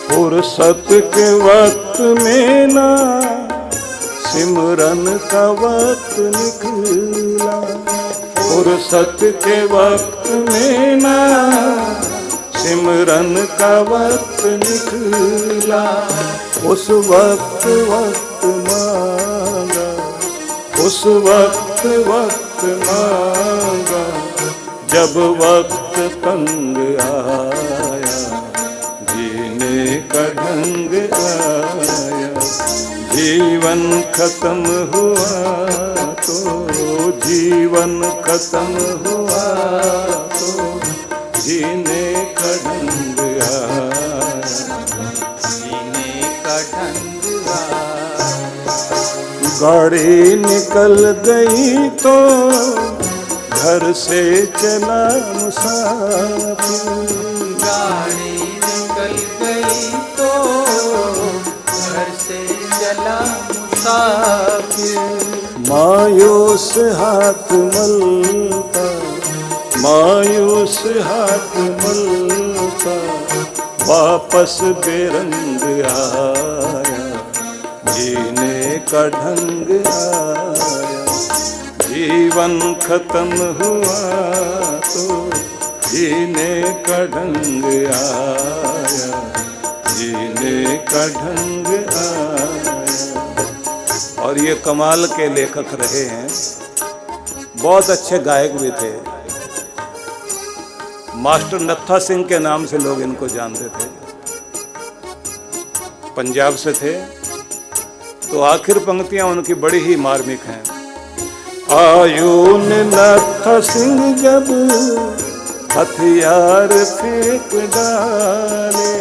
Speaker 3: फुर्सत के वक्त में ना सिमरन का वक्त निकला, फुर्सत के वक्त में ना सिमरन का वक्त निकला। उस वक्त वक्त मांगा, उस वक्त वक्त मांगा, जब वक्त तंग आया, जीने का ढंग आया। जीवन खत्म हुआ तो, जीवन खत्म हुआ तो, जीने का ढंग आया,
Speaker 2: जीने का ढंग आया।
Speaker 3: गाड़ी निकल गई तो घर से चला मुसाफिर,
Speaker 2: गाड़ी निकल गई तो घर से चला मुसाफिर।
Speaker 3: मायूस हाथ मलता, मायूस हाथ मलता, वापस बेरंग आया, जीने का ढंग आया। जीवन खत्म हुआ तो जीने का ढंग आया, जीने का ढंग आया। और ये कमाल के लेखक रहे हैं, बहुत अच्छे गायक भी थे। मास्टर नत्था सिंह के नाम से लोग इनको जानते थे, पंजाब से थे। तो आखिर पंक्तियां उनकी बड़ी ही मार्मिक हैं। आयु ने नत्था सिंह जब हथियार फेंक डाले,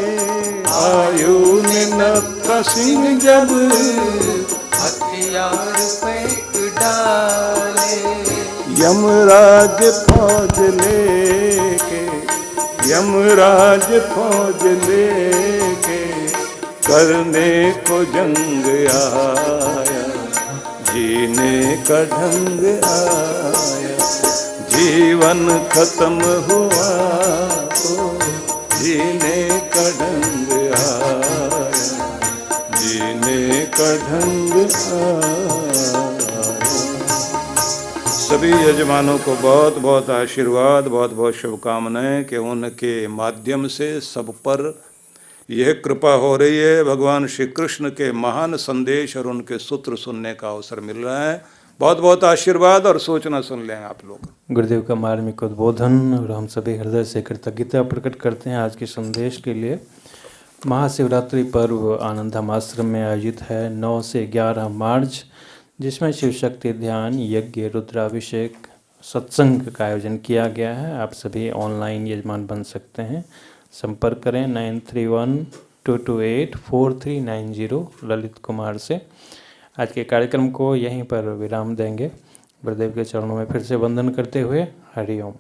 Speaker 3: आयु ने नत्था सिंह जब
Speaker 2: हथियार फेंक डाले।
Speaker 3: यमराज फौज लेके, यमराज फौज लेके करने को जंग आया, जीने का ढंग आया। जीवन खत्म हुआ तो जीने का ढंग आया, जीने का ढंग आया। सभी यजमानों को बहुत बहुत आशीर्वाद, बहुत बहुत शुभकामनाएं कि उनके माध्यम से सब पर यह कृपा हो रही है। भगवान श्री कृष्ण के महान संदेश और उनके सूत्र सुनने का अवसर मिल रहा है। बहुत बहुत आशीर्वाद और सूचना सुन लें आप लोग।
Speaker 1: गुरुदेव का मार्मिक उद्बोधन और हम सभी हृदय से कृतज्ञता प्रकट करते हैं आज के संदेश के लिए। महाशिवरात्रि पर्व आनंदधाम आश्रम में आयोजित है 9 से 11 मार्च, जिसमें शिव शक्ति ध्यान, यज्ञ, रुद्राभिषेक, सत्संग का आयोजन किया गया है। आप सभी ऑनलाइन यजमान बन सकते हैं। संपर्क करें 9312284390 ललित कुमार से। आज के कार्यक्रम को यहीं पर विराम देंगे। गुरुदेव के चरणों में फिर से वंदन करते हुए हरि ओम।